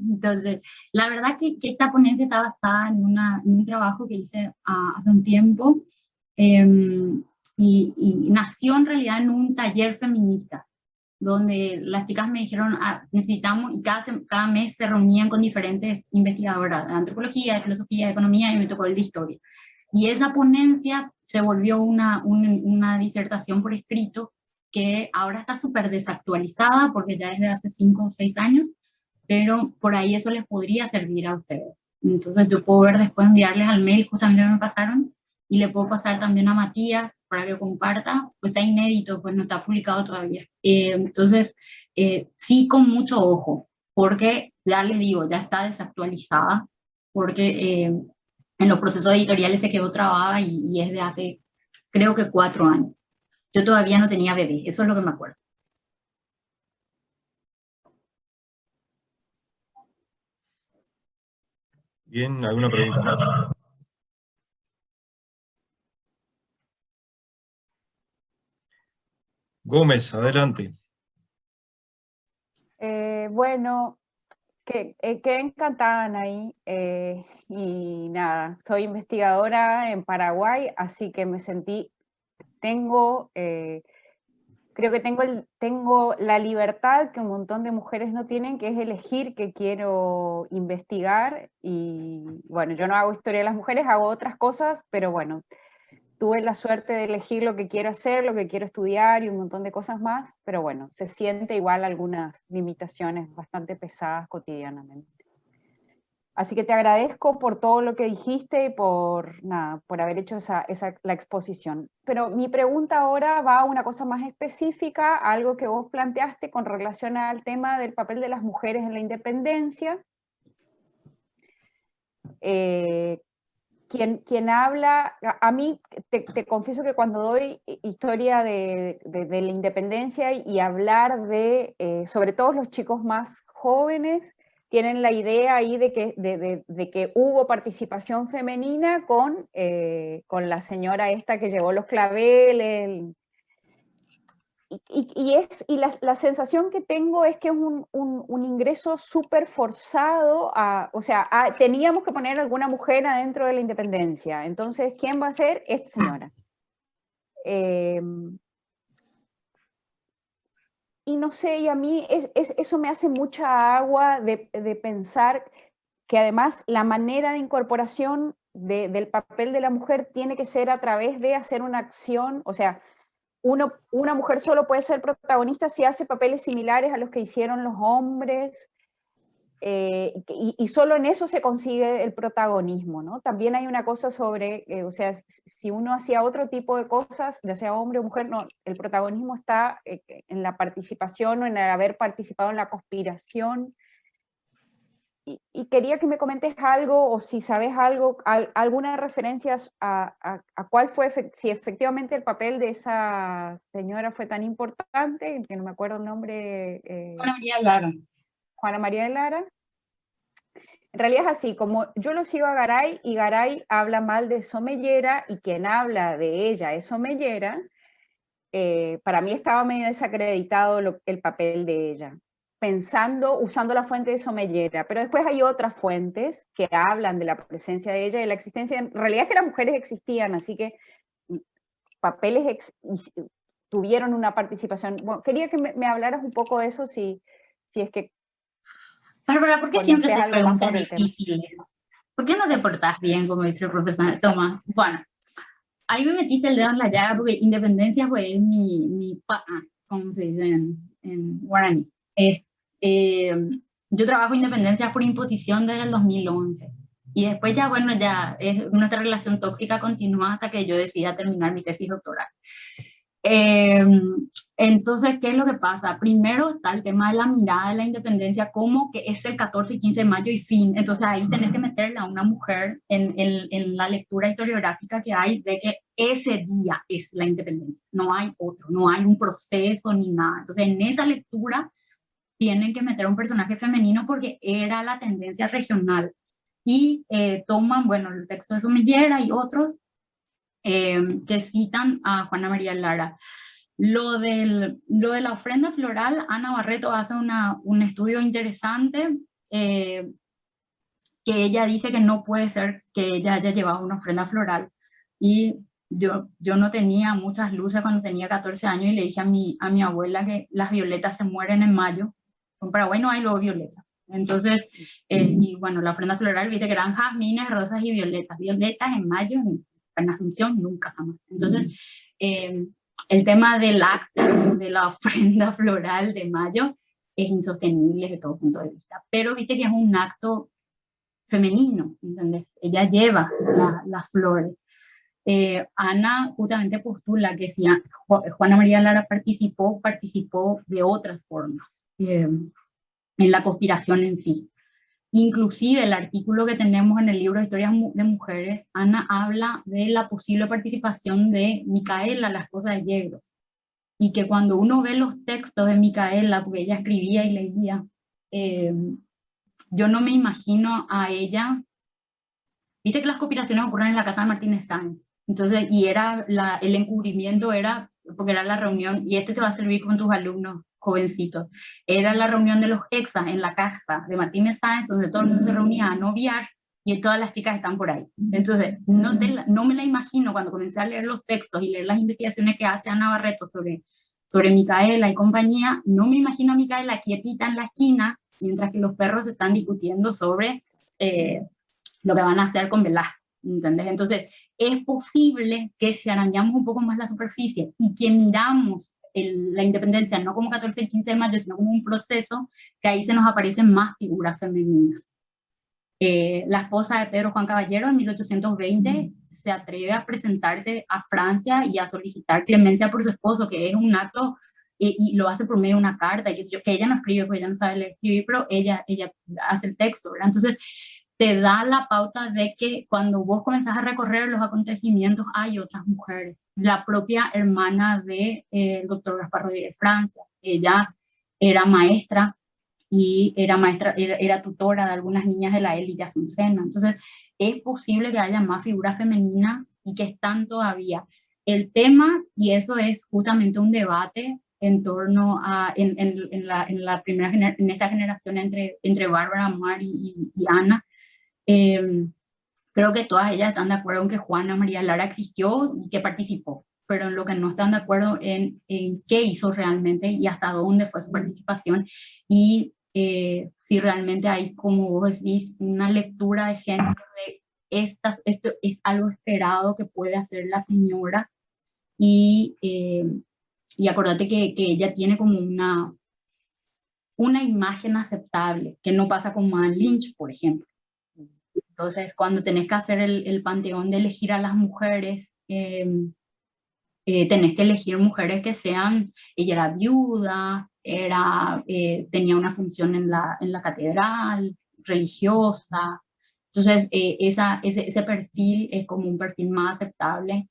Entonces, la verdad que esta ponencia está basada en un trabajo que hice hace un tiempo, y nació en realidad en un taller feminista, donde las chicas me dijeron, necesitamos, y cada mes se reunían con diferentes investigadoras de antropología, de filosofía, de economía, y me tocó el de historia. Y esa ponencia se volvió una disertación por escrito que ahora está súper desactualizada porque ya es de hace 5 o 6 años, pero por ahí eso les podría servir a ustedes. Entonces yo puedo ver después, enviarles al mail justamente que me pasaron, y le puedo pasar también a Matías para que comparta, pues está inédito, pues no está publicado todavía. Entonces, sí, con mucho ojo, porque ya les digo, ya está desactualizada, porque en los procesos editoriales se quedó trabada y es de hace, creo que 4 años. Yo todavía no tenía bebé, eso es lo que me acuerdo. Bien, ¿alguna pregunta más? Gómez, adelante. Bueno, quedé encantada, Anaí, y nada, soy investigadora en Paraguay, así que me sentí, creo que tengo la libertad que un montón de mujeres no tienen, que es elegir qué quiero investigar. Y bueno, yo no hago historia de las mujeres, hago otras cosas, pero bueno, tuve la suerte de elegir lo que quiero hacer, lo que quiero estudiar y un montón de cosas más, pero bueno, se siente igual algunas limitaciones bastante pesadas cotidianamente. Así que te agradezco por todo lo que dijiste y por haber hecho la exposición. Pero mi pregunta ahora va a una cosa más específica, a algo que vos planteaste con relación al tema del papel de las mujeres en la independencia. Quien habla, a mí te confieso que cuando doy historia de la independencia y hablar sobre todo los chicos más jóvenes, tienen la idea ahí de que hubo participación femenina con la señora esta que llevó los claveles. la sensación que tengo es que es un ingreso súper forzado, o sea, teníamos que poner alguna mujer adentro de la independencia, entonces, ¿quién va a ser? Esta señora. Y no sé, y a mí eso me hace mucha agua de pensar que además la manera de incorporación del papel de la mujer tiene que ser a través de hacer una acción, o sea, una mujer solo puede ser protagonista si hace papeles similares a los que hicieron los hombres, y solo en eso se consigue el protagonismo, ¿no? También hay una cosa sobre, o sea, si uno hacía otro tipo de cosas, ya sea hombre o mujer, no, el protagonismo está en la participación o en el haber participado en la conspiración. Y quería que me comentes algo, o si sabes algo, algunas referencias a cuál fue, si efectivamente el papel de esa señora fue tan importante, que no me acuerdo el nombre. Juana María Lara. Juana María de Lara. En realidad es así, como yo lo sigo a Garay, y Garay habla mal de Somellera, y quien habla de ella es Somellera, para mí estaba medio desacreditado el papel de ella, usando la fuente de Somellera, pero después hay otras fuentes que hablan de la presencia de ella y de la existencia. En realidad es que las mujeres existían, así que tuvieron una participación. Bueno, quería que me hablaras un poco de eso, si es que... Bárbara, ¿por qué siempre ¿conoces haces algo más preguntas sobre el tema? difíciles? ¿Por qué no te portás bien, como dice el profesor Tomás? Bueno, ahí me metiste el dedo en la llaga porque independencia fue mi como se dice en guaraní. Yo trabajo independencia por imposición desde el 2011. Y después ya, bueno, ya nuestra relación tóxica continúa hasta que yo decida terminar mi tesis doctoral. Entonces, ¿qué es lo que pasa? Primero está el tema de la mirada de la independencia, como que es el 14 y 15 de mayo y fin. Entonces ahí tenés que meterle a una mujer en la lectura historiográfica que hay de que ese día es la independencia, no hay otro, no hay un proceso ni nada. Entonces en esa lectura tienen que meter a un personaje femenino porque era la tendencia regional. Y toman, bueno, el texto de Somellera y otros que citan a Juana María Lara. Lo de la ofrenda floral, Ana Barreto hace un estudio interesante, que ella dice que no puede ser que ella haya llevado una ofrenda floral. Y yo no tenía muchas luces cuando tenía 14 años y le dije a mi abuela que las violetas se mueren en mayo. En Paraguay no hay luego violetas. Entonces, y bueno, la ofrenda floral, viste que eran jazmines, rosas y violetas. Violetas en mayo, en Asunción, nunca jamás. Entonces, el tema del acto de la ofrenda floral de mayo es insostenible desde todo punto de vista. Pero viste que es un acto femenino, ¿entendés? Ella lleva las flores. Ana justamente postula que si Juana María Lara participó de otras formas en la conspiración en sí. Inclusive el artículo que tenemos en el libro de Historias de Mujeres, Ana habla de la posible participación de Micaela, la esposa de Yegros, y que cuando uno ve los textos de Micaela, porque ella escribía y leía, yo no me imagino a ella, viste que las conspiraciones ocurren en la casa de Martínez Sáenz, entonces, y era el encubrimiento era, porque era la reunión, y te va a servir con tus alumnos jovencitos, era la reunión de los exas en la casa de Martínez Sáenz, donde todo el mundo se reunía a noviar, y todas las chicas están por ahí. Entonces, no me la imagino cuando comencé a leer los textos y leer las investigaciones que hace Ana Barreto sobre Micaela y compañía, no me imagino a Micaela quietita en la esquina, mientras que los perros están discutiendo sobre lo que van a hacer con Velasco, ¿entendés? Entonces, es posible que si arañamos un poco más la superficie y que miramos la independencia no como 14 y 15 de mayo, sino como un proceso, que ahí se nos aparecen más figuras femeninas. La esposa de Pedro Juan Caballero en 1820 se atreve a presentarse a Francia y a solicitar clemencia por su esposo, que es un acto, y lo hace por medio de una carta, que ella no escribe, porque ella no sabe leer escribir, pero ella hace el texto, ¿verdad? Entonces, te da la pauta de que cuando vos comenzás a recorrer los acontecimientos hay otras mujeres. La propia hermana del doctor Gaspar Rodríguez de Francia, ella era maestra y era tutora de algunas niñas de la élite asuncena. Entonces, es posible que haya más figuras femeninas y que están todavía. El tema, y eso es justamente un debate en torno a, en la primera en esta generación entre Bárbara, Mar y Ana. Creo que todas ellas están de acuerdo en que Juana María Lara existió y que participó, pero en lo que no están de acuerdo en qué hizo realmente y hasta dónde fue su participación, y si realmente hay, como vos decís, una lectura de género de esto es algo esperado que puede hacer la señora, y acordate que ella tiene como una imagen aceptable, que no pasa con Man Lynch, por ejemplo. Entonces, cuando tenés que hacer el panteón de elegir a las mujeres, tenés que elegir mujeres que sean, ella era viuda, tenía una función en la catedral, religiosa. Entonces, ese perfil es como un perfil más aceptable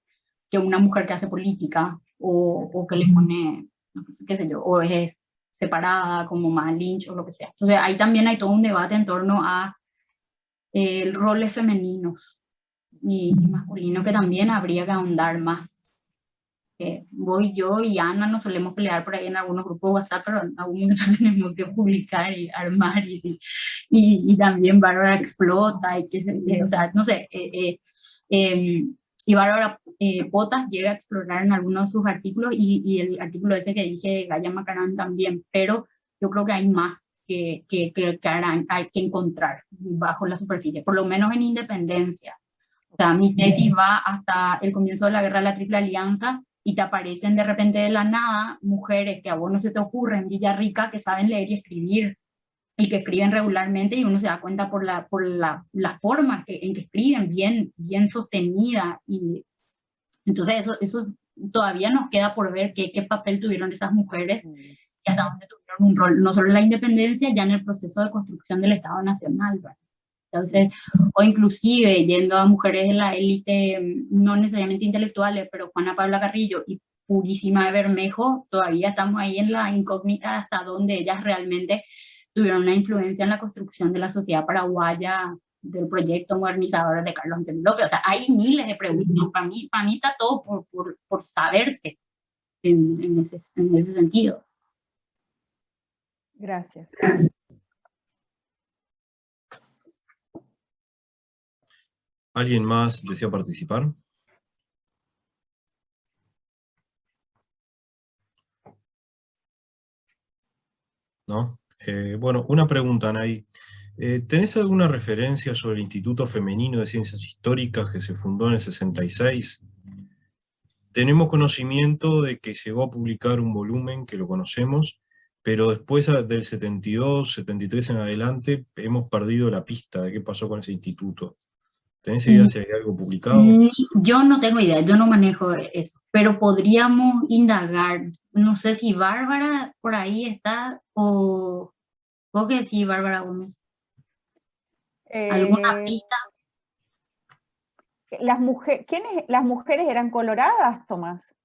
que una mujer que hace política o que le pone, no sé, qué sé yo, o es separada como más Lynch o lo que sea. Entonces, ahí también hay todo un debate en torno a roles femeninos y masculinos que también habría que ahondar más. Vos y yo y Ana nos solemos pelear por ahí en algunos grupos de WhatsApp, pero en algún momento tenemos que publicar y armar, y también Bárbara explota, y o sea, no sé, y Bárbara Potas llega a explorar en algunos de sus artículos, y el artículo ese que dije de Gaya Macarán también, pero yo creo que hay más que hay que encontrar bajo la superficie, por lo menos en Independencias. O sea, mi tesis va hasta el comienzo de la Guerra de la Triple Alianza, y te aparecen de repente de la nada mujeres que a vos no se te ocurre en Villarrica, que saben leer y escribir, y que escriben regularmente, y uno se da cuenta por la forma en que escriben, bien sostenida. Y entonces eso todavía nos queda por ver qué papel tuvieron esas mujeres y hasta dónde tuvieron un rol, no solo en la independencia, ya en el proceso de construcción del Estado Nacional, ¿verdad? Entonces, o inclusive yendo a mujeres de la élite, no necesariamente intelectuales, pero Juana Paula Carrillo y Purísima de Bermejo, todavía estamos ahí en la incógnita hasta dónde ellas realmente tuvieron una influencia en la construcción de la sociedad paraguaya, del proyecto modernizador de Carlos Antonio López. O sea, hay miles de preguntas. Para mí está todo por saberse en ese sentido. Gracias. ¿Alguien más desea participar? ¿No? Bueno, una pregunta, Anaí. ¿Tenés alguna referencia sobre el Instituto Femenino de Ciencias Históricas que se fundó en el 66? Tenemos conocimiento de que llegó a publicar un volumen que lo conocemos, pero después del 72, 73 en adelante hemos perdido la pista de qué pasó con ese instituto. ¿Tenés idea si hay algo publicado? Yo no tengo idea, yo no manejo eso, pero podríamos indagar. No sé si Bárbara por ahí está, o vos que sí, Bárbara Gómez. ¿Alguna pista? Las mujeres eran coloradas, Tomás?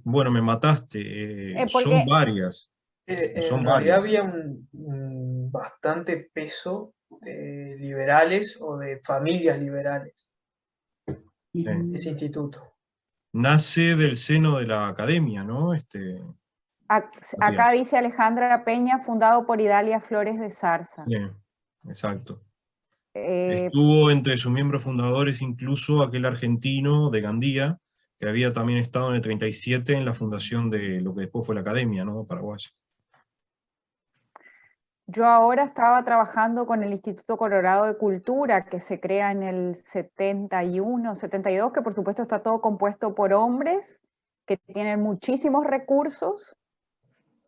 Bueno, me mataste. Porque son varias. En realidad había un bastante peso de liberales o de familias liberales. Ese instituto. Nace del seno de la academia, ¿no? Acá dice Alejandra Peña, fundado por Idalia Flores de Zarza. Sí, exacto. Estuvo entre sus miembros fundadores incluso aquel argentino de Gandía, que había también estado en el 37 en la fundación de lo que después fue la Academia, ¿no? Paraguaya. Yo ahora estaba trabajando con el Instituto Colorado de Cultura, que se crea en el 71, 72, que por supuesto está todo compuesto por hombres, que tienen muchísimos recursos,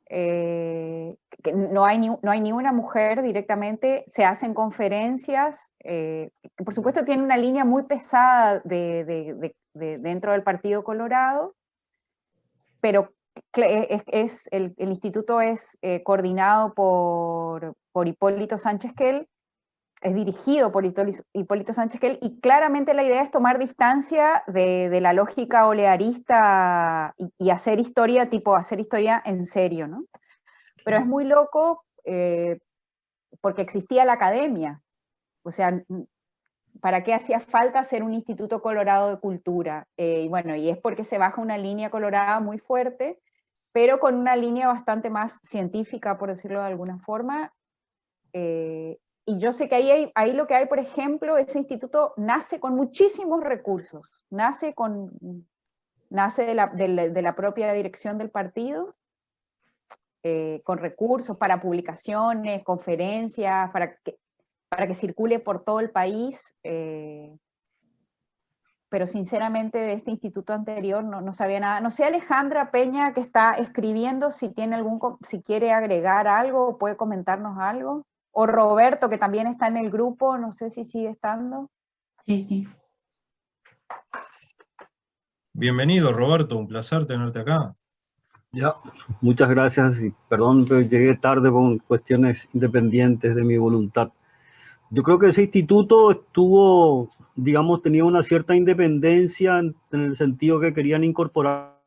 que no hay ni una mujer directamente, se hacen conferencias, que por supuesto tiene una línea muy pesada dentro del Partido Colorado, pero el instituto es coordinado por Hipólito Sánchez Kell, es dirigido por Hipólito Sánchez Kell, y claramente la idea es tomar distancia de la lógica olearista y hacer historia en serio, ¿no? Pero es muy loco porque existía la academia, o sea, para qué hacía falta hacer un Instituto Colorado de Cultura. Y bueno, y es porque se baja una línea colorada muy fuerte, pero con una línea bastante más científica, por decirlo de alguna forma. Y yo sé que ahí lo que hay, por ejemplo, ese instituto nace con muchísimos recursos, nace de la propia dirección del partido, con recursos para publicaciones, conferencias, para que circule por todo el país, pero sinceramente de este instituto anterior no sabía nada. No sé, Alejandra Peña, que está escribiendo, si quiere agregar algo o puede comentarnos algo, o Roberto, que también está en el grupo, no sé si sigue estando. Sí, sí. Bienvenido, Roberto, un placer tenerte acá. Ya, muchas gracias y perdón, pero llegué tarde por cuestiones independientes de mi voluntad. Yo creo que ese instituto estuvo, digamos, tenía una cierta independencia en el sentido que querían incorporar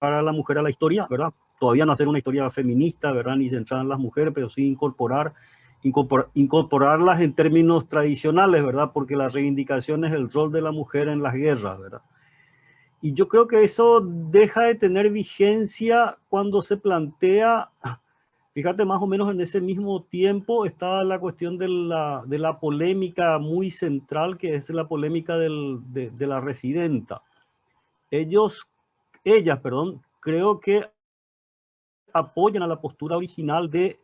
a la mujer a la historia, ¿verdad? Todavía no hacer una historia feminista, ¿verdad? Ni centrada en las mujeres, pero sí incorporarlas en términos tradicionales, ¿verdad? Porque la reivindicación es el rol de la mujer en las guerras, ¿verdad? Y yo creo que eso deja de tener vigencia cuando se plantea, fíjate, más o menos en ese mismo tiempo estaba la cuestión de la polémica muy central, que es la polémica de la residenta. Ellas, creo que apoyan a la postura original de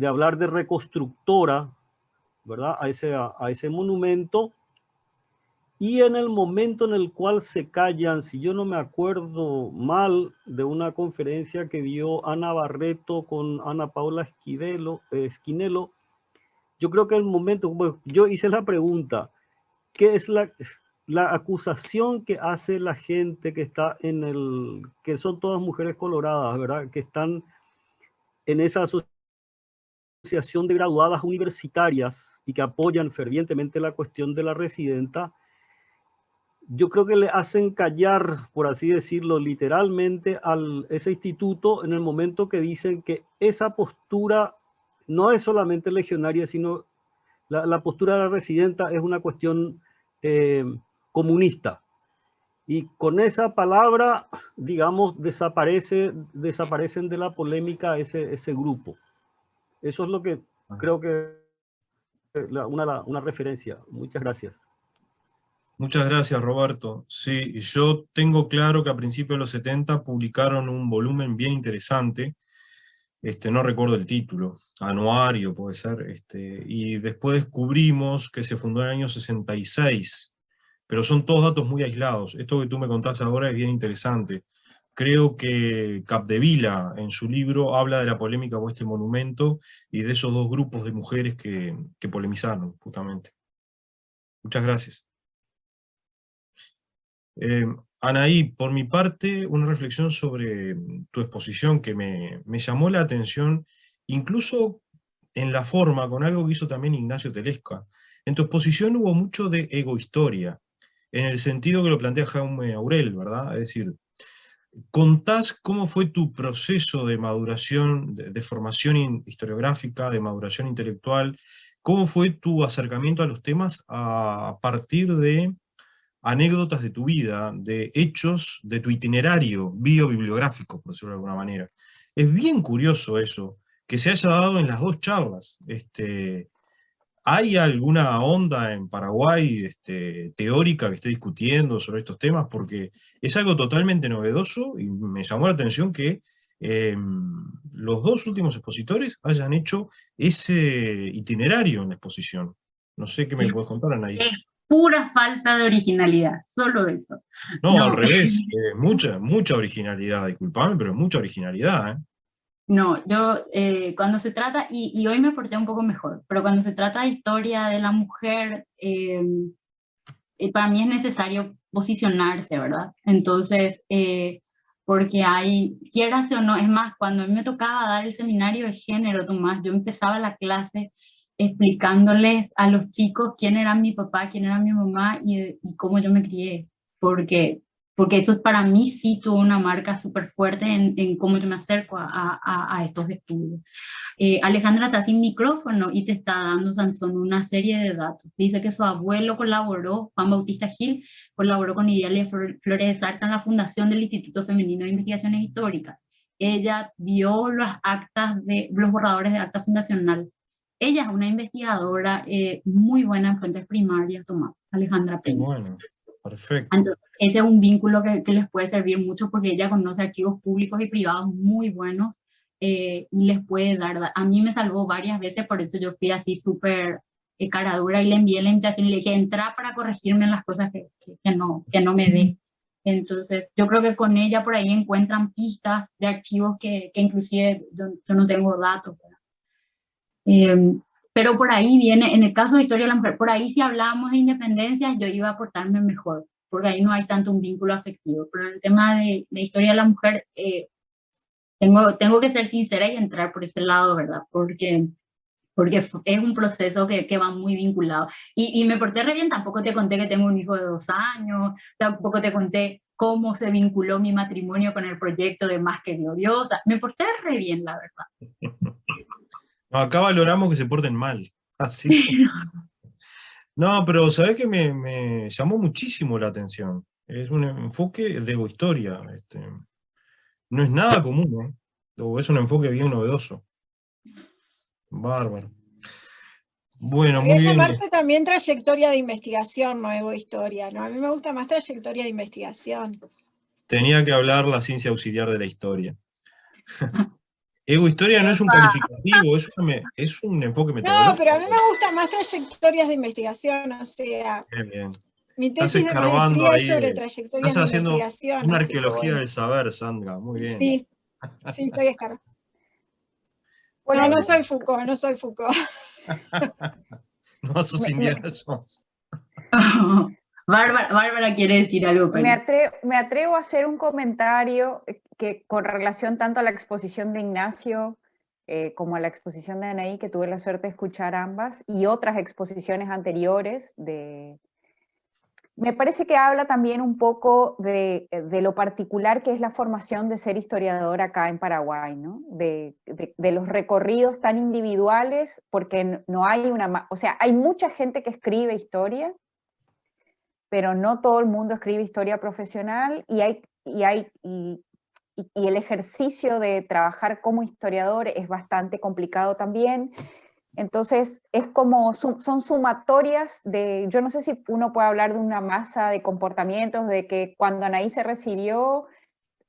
hablar de reconstructora, ¿verdad? A ese monumento. Y en el momento en el cual se callan, si yo no me acuerdo mal, de una conferencia que dio Ana Barreto con Ana Paula Esquinelo, yo creo que el momento, yo hice la pregunta, ¿qué es la acusación que hace la gente que está que son todas mujeres coloradas, ¿verdad? Que están en esa asociación de graduadas universitarias y que apoyan fervientemente la cuestión de la residenta? Yo creo que le hacen callar, por así decirlo, literalmente ese instituto en el momento que dicen que esa postura no es solamente legionaria, sino la postura de la residenta es una cuestión comunista. Y con esa palabra, digamos, desaparecen de la polémica ese grupo. Eso es lo que creo que es una referencia. Muchas gracias. Muchas gracias, Roberto. Sí, yo tengo claro que a principios de los 70 publicaron un volumen bien interesante, no recuerdo el título, Anuario puede ser, y después descubrimos que se fundó en el año 66, pero son todos datos muy aislados. Esto que tú me contás ahora es bien interesante. Creo que Capdevila, en su libro, habla de la polémica por este monumento y de esos dos grupos de mujeres que polemizaron, justamente. Muchas gracias. Anaí, por mi parte, una reflexión sobre tu exposición que me llamó la atención, incluso en la forma, con algo que hizo también Ignacio Telesca. En tu exposición hubo mucho de egohistoria, en el sentido que lo plantea Jaume Aurel, ¿verdad? Es decir, contás cómo fue tu proceso de maduración, de formación historiográfica, de maduración intelectual, cómo fue tu acercamiento a los temas a partir de anécdotas de tu vida, de hechos de tu itinerario biobibliográfico, por decirlo de alguna manera. Es bien curioso eso, que se haya dado en las dos charlas. ¿Hay alguna onda en Paraguay teórica que esté discutiendo sobre estos temas? Porque es algo totalmente novedoso y me llamó la atención que los dos últimos expositores hayan hecho ese itinerario en la exposición. No sé qué me puedes contar, Anaí. Pura falta de originalidad, solo eso. No, al revés, mucha originalidad, disculpame, pero mucha originalidad, ¿eh? No, yo cuando se trata, y hoy me porté un poco mejor, pero cuando se trata de historia de la mujer, para mí es necesario posicionarse, ¿verdad? Entonces, porque quieras o no, es más, cuando a mí me tocaba dar el seminario de género, Tomás, yo empezaba la clase explicándoles a los chicos quién era mi papá, quién era mi mamá y cómo yo me crié, porque porque eso para mí sí tuvo una marca súper fuerte en cómo yo me acerco a estos estudios. Alejandra está sin micrófono y te está dando, Sansón, una serie de datos. Dice que su abuelo colaboró, Juan Bautista Gil, colaboró con Idalia Flores de Zarza en la fundación del Instituto Femenino de Investigaciones Históricas. Ella vio las actas los borradores de acta fundacional. Ella es una investigadora muy buena en fuentes primarias, Tomás, Alejandra Qué Peña. bueno, perfecto. Entonces, ese es un vínculo que les puede servir mucho porque ella conoce archivos públicos y privados muy buenos y les puede dar. A mí me salvó varias veces, por eso yo fui así súper cara dura y le envié la invitación y le dije, entra para corregirme en las cosas que no me dé. Entonces, yo creo que con ella por ahí encuentran pistas de archivos que inclusive yo no tengo datos. Pero por ahí viene, en el caso de Historia de la Mujer, por ahí si hablábamos de independencia, yo iba a portarme mejor, porque ahí no hay tanto un vínculo afectivo. Pero en el tema de Historia de la Mujer, tengo que ser sincera y entrar por ese lado, ¿verdad? Porque es un proceso que va muy vinculado. Y me porté re bien, tampoco te conté que tengo un hijo de 2 años, tampoco te conté cómo se vinculó mi matrimonio con el proyecto de Más que Gloriosa. Me porté re bien, la verdad. No, acá valoramos que se porten mal. Así que... No, pero ¿sabés que me llamó muchísimo la atención? Es un enfoque de egohistoria. No es nada común, ¿eh? O es un enfoque bien novedoso. Bárbaro. Bueno, muy Podría bien. llamarse también trayectoria de investigación, no egohistoria, ¿no? A mí me gusta más trayectoria de investigación. Tenía que hablar la ciencia auxiliar de la historia. Egohistoria no es un calificativo, es un enfoque metodológico. No, pero a mí me gusta más trayectorias de investigación, o sea, Bien, bien. mi Estás tesis de escarbando maestría ahí, es sobre trayectorias estás de haciendo investigación. una así que arqueología bueno. del saber, Sandra, muy bien. Sí, sí, estoy escarbando. Bueno, No soy Foucault, no soy Foucault. No sos Indiana Jones. Bárbara quiere decir algo. Me atrevo a hacer un comentario que con relación tanto a la exposición de Ignacio como a la exposición de Anaí, que tuve la suerte de escuchar ambas, y otras exposiciones anteriores. Me parece que habla también un poco de lo particular que es la formación de ser historiador acá en Paraguay, ¿no? De los recorridos tan individuales, porque no hay o sea, hay mucha gente que escribe historia, pero no todo el mundo escribe historia profesional y el ejercicio de trabajar como historiador es bastante complicado también. Entonces, es como, son sumatorias de, yo no sé si uno puede hablar de una masa de comportamientos, de que cuando Anaí se recibió,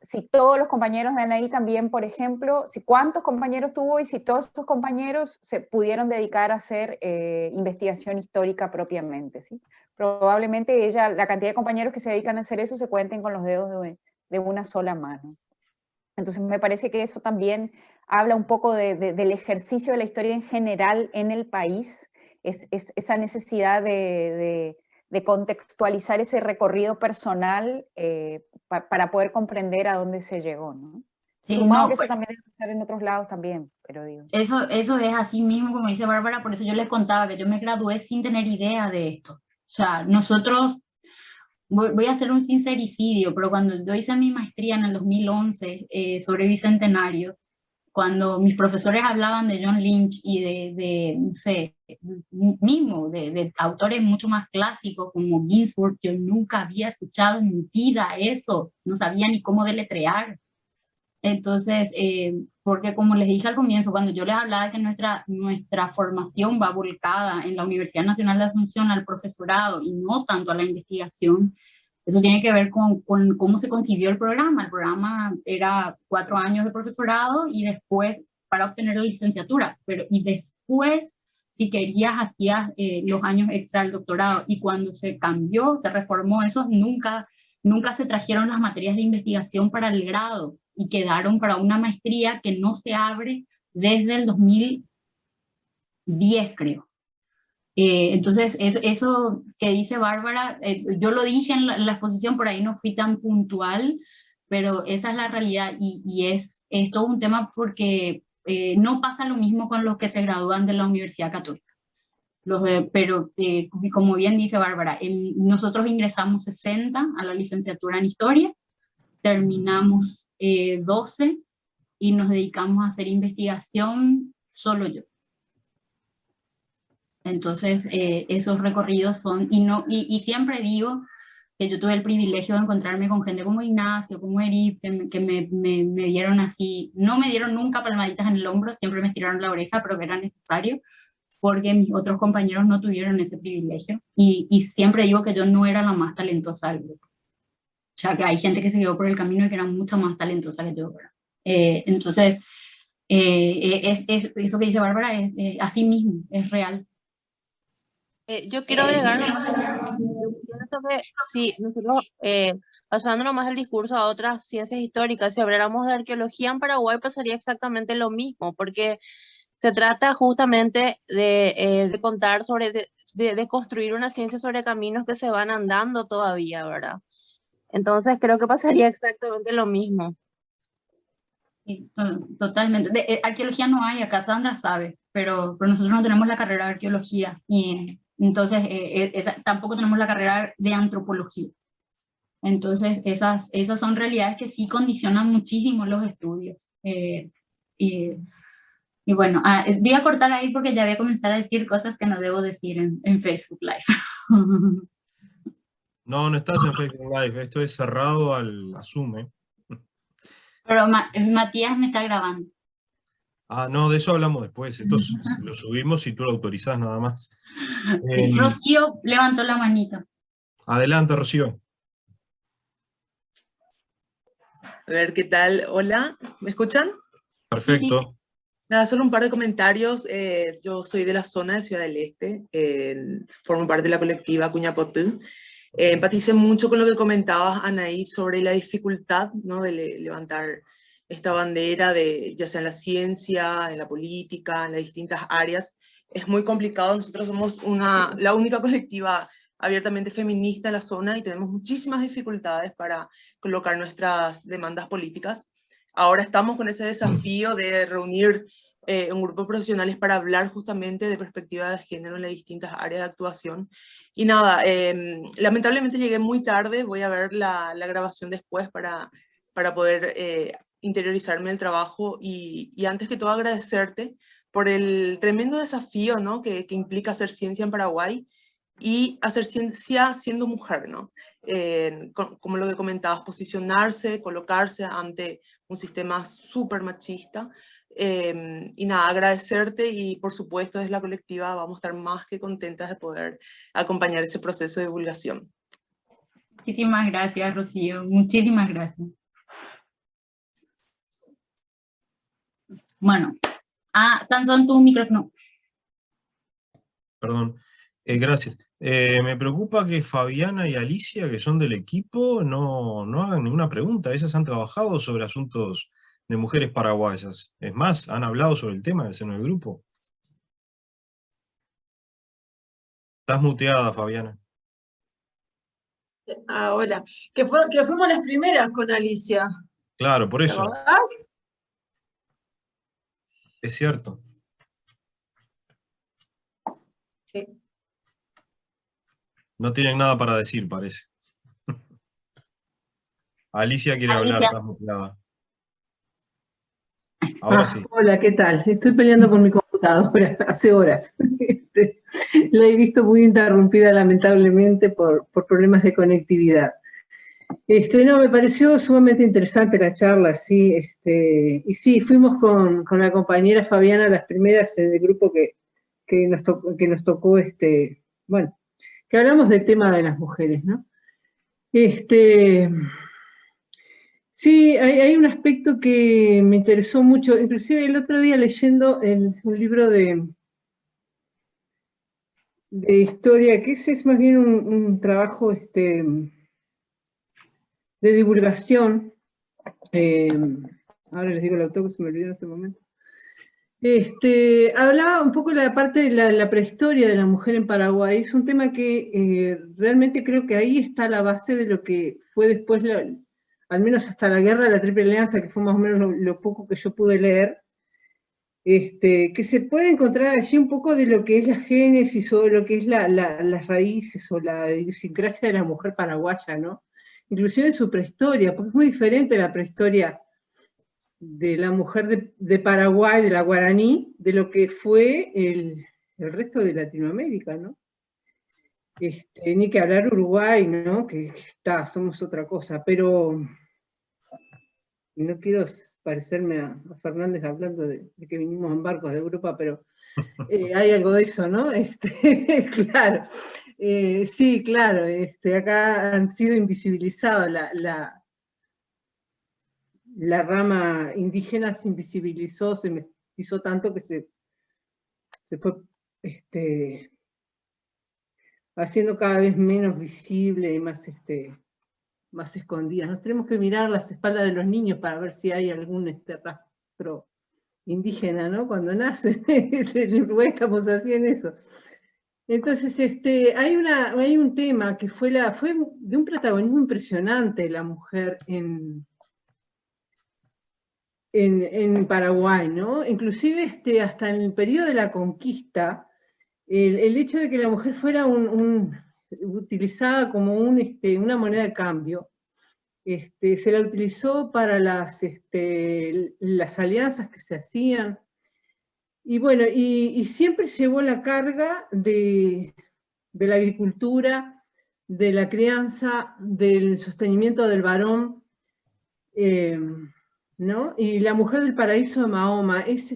si todos los compañeros de Anaí también, por ejemplo, si cuántos compañeros tuvo y si todos estos compañeros se pudieron dedicar a hacer investigación histórica propiamente, ¿sí? Probablemente la cantidad de compañeros que se dedican a hacer eso se cuenten con los dedos de una sola mano. Entonces me parece que eso también habla un poco del ejercicio de la historia en general en el país, es esa necesidad de contextualizar ese recorrido personal para poder comprender a dónde se llegó, ¿no? Sí, Sumado no, que eso también debe estar en otros lados también, pero digo. Eso es así mismo, como dice Bárbara, por eso yo les contaba que yo me gradué sin tener idea de esto. O sea, nosotros, voy a hacer un sincericidio, pero cuando yo hice mi maestría en el 2011 sobre bicentenarios, cuando mis profesores hablaban de John Lynch y no sé, mismo, de autores mucho más clásicos como Ginsburg, yo nunca había escuchado en mi vida eso, no sabía ni cómo deletrear. Entonces, porque como les dije al comienzo, cuando yo les hablaba de que nuestra formación va volcada en la Universidad Nacional de Asunción al profesorado y no tanto a la investigación, eso tiene que ver con cómo se concibió el programa. El programa era 4 años de profesorado y después para obtener la licenciatura, y después, si querías, hacías los años extra del doctorado. Y cuando se cambió, se reformó eso, nunca se trajeron las materias de investigación para el grado y quedaron para una maestría que no se abre desde el 2010, creo. Entonces, eso que dice Bárbara, yo lo dije en la exposición, por ahí no fui tan puntual, pero esa es la realidad y es todo un tema porque no pasa lo mismo con los que se gradúan de la Universidad Católica. Pero como bien dice Bárbara, nosotros ingresamos 60 a la licenciatura en Historia, terminamos 12 y nos dedicamos a hacer investigación solo yo. Entonces, esos recorridos son, y siempre digo que yo tuve el privilegio de encontrarme con gente como Ignacio, como Erip, que me dieron así, no me dieron nunca palmaditas en el hombro, siempre me tiraron la oreja, pero que era necesario, porque mis otros compañeros no tuvieron ese privilegio, y siempre digo que yo no era la más talentosa del grupo. O sea, que hay gente que se quedó por el camino y que era mucho más talentosa que yo. Entonces, eso que dice Bárbara es así mismo, es real. Yo quiero agregar, yo pienso que si nosotros, pasándonos más el discurso a otras ciencias históricas, si habláramos de arqueología en Paraguay pasaría exactamente lo mismo, porque se trata justamente de contar sobre, de construir una ciencia sobre caminos que se van andando todavía, ¿verdad? Entonces creo que pasaría exactamente lo mismo. Sí, totalmente. Arqueología no hay, acá Sandra sabe, pero nosotros no tenemos la carrera de arqueología, y entonces tampoco tenemos la carrera de antropología. Entonces esas son realidades que sí condicionan muchísimo los estudios. Y bueno, voy a cortar ahí porque ya voy a comenzar a decir cosas que no debo decir en Facebook Live. No estás en Facebook Live, esto es cerrado al Zoom. Pero Matías me está grabando. Ah, no, de eso hablamos después. Esto lo subimos si tú lo autorizás nada más. Rocío levantó la manito. Adelante, Rocío. A ver, ¿qué tal? Hola, ¿me escuchan? Perfecto. Sí. Nada, solo un par de comentarios. Yo soy de la zona de Ciudad del Este, formo parte de la colectiva Cuñapotú. Empaticé mucho con lo que comentabas, Anaí, sobre la dificultad, ¿no?, de levantar esta bandera, ya sea en la ciencia, en la política, en las distintas áreas. Es muy complicado. Nosotros somos la única colectiva abiertamente feminista en la zona y tenemos muchísimas dificultades para colocar nuestras demandas políticas. Ahora estamos con ese desafío de reunir un grupo de profesionales para hablar justamente de perspectiva de género en las distintas áreas de actuación. Y nada, lamentablemente llegué muy tarde, voy a ver la grabación después para poder interiorizarme el trabajo, y antes que todo agradecerte por el tremendo desafío, ¿no?, que implica hacer ciencia en Paraguay y hacer ciencia siendo mujer, ¿no? Como lo que comentabas, posicionarse, colocarse ante un sistema súper machista. Y nada, agradecerte, y por supuesto desde la colectiva vamos a estar más que contentas de poder acompañar ese proceso de divulgación. Muchísimas gracias, Rocío. Muchísimas gracias. Bueno, Sansón, tu micrófono. Perdón. Gracias. Me preocupa que Fabiana y Alicia, que son del equipo, no hagan ninguna pregunta. Ellas han trabajado sobre asuntos de mujeres paraguayas. Es más, han hablado sobre el tema en el seno del grupo. Estás muteada, Fabiana. Hola. Que fuimos las primeras con Alicia. Claro, por eso. ¿Te acordás? Es cierto. Sí. No tienen nada para decir, parece. Alicia quiere hablar, estás muteada. Ahora sí. Hola, ¿qué tal? Estoy peleando con mi computadora hace horas. La he visto muy interrumpida, lamentablemente, por problemas de conectividad. No, me pareció sumamente interesante la charla, sí. Y sí, fuimos con la compañera Fabiana las primeras en el grupo que nos tocó, bueno, que hablamos del tema de las mujeres, ¿no? Sí, hay un aspecto que me interesó mucho, inclusive el otro día leyendo un libro de historia, que ese es más bien un trabajo de divulgación. Ahora les digo el autor que se me olvidó en este momento. Hablaba un poco de la parte de la prehistoria de la mujer en Paraguay. Es un tema que realmente creo que ahí está la base de lo que fue después, al menos hasta la guerra de la Triple Alianza, que fue más o menos lo poco que yo pude leer. que se puede encontrar allí un poco de lo que es la génesis o de lo que es las raíces o la idiosincrasia de la mujer paraguaya, ¿no? Inclusive su prehistoria, porque es muy diferente la prehistoria de la mujer de Paraguay, de la guaraní, de lo que fue el resto de Latinoamérica, ¿no? Ni que hablar Uruguay, ¿no? Que somos otra cosa, pero no quiero parecerme a Fernández hablando de que vinimos en barcos de Europa, pero hay algo de eso, ¿no? Claro, sí, claro, acá han sido invisibilizados, la rama indígena se invisibilizó, se mestizó tanto que se fue haciendo cada vez menos visible y más escondidas. Nos tenemos que mirar las espaldas de los niños para ver si hay algún rastro indígena, ¿no? Cuando nacen, en Uruguay estamos así en eso. Entonces, hay un tema que fue de un protagonismo impresionante la mujer en Paraguay, ¿no? Inclusive hasta en el periodo de la conquista, el hecho de que la mujer fuera utilizada como una moneda de cambio, se la utilizó para las alianzas que se hacían, y bueno, y siempre llevó la carga de la agricultura, de la crianza, del sostenimiento del varón, ¿no? Y la mujer del paraíso de Mahoma es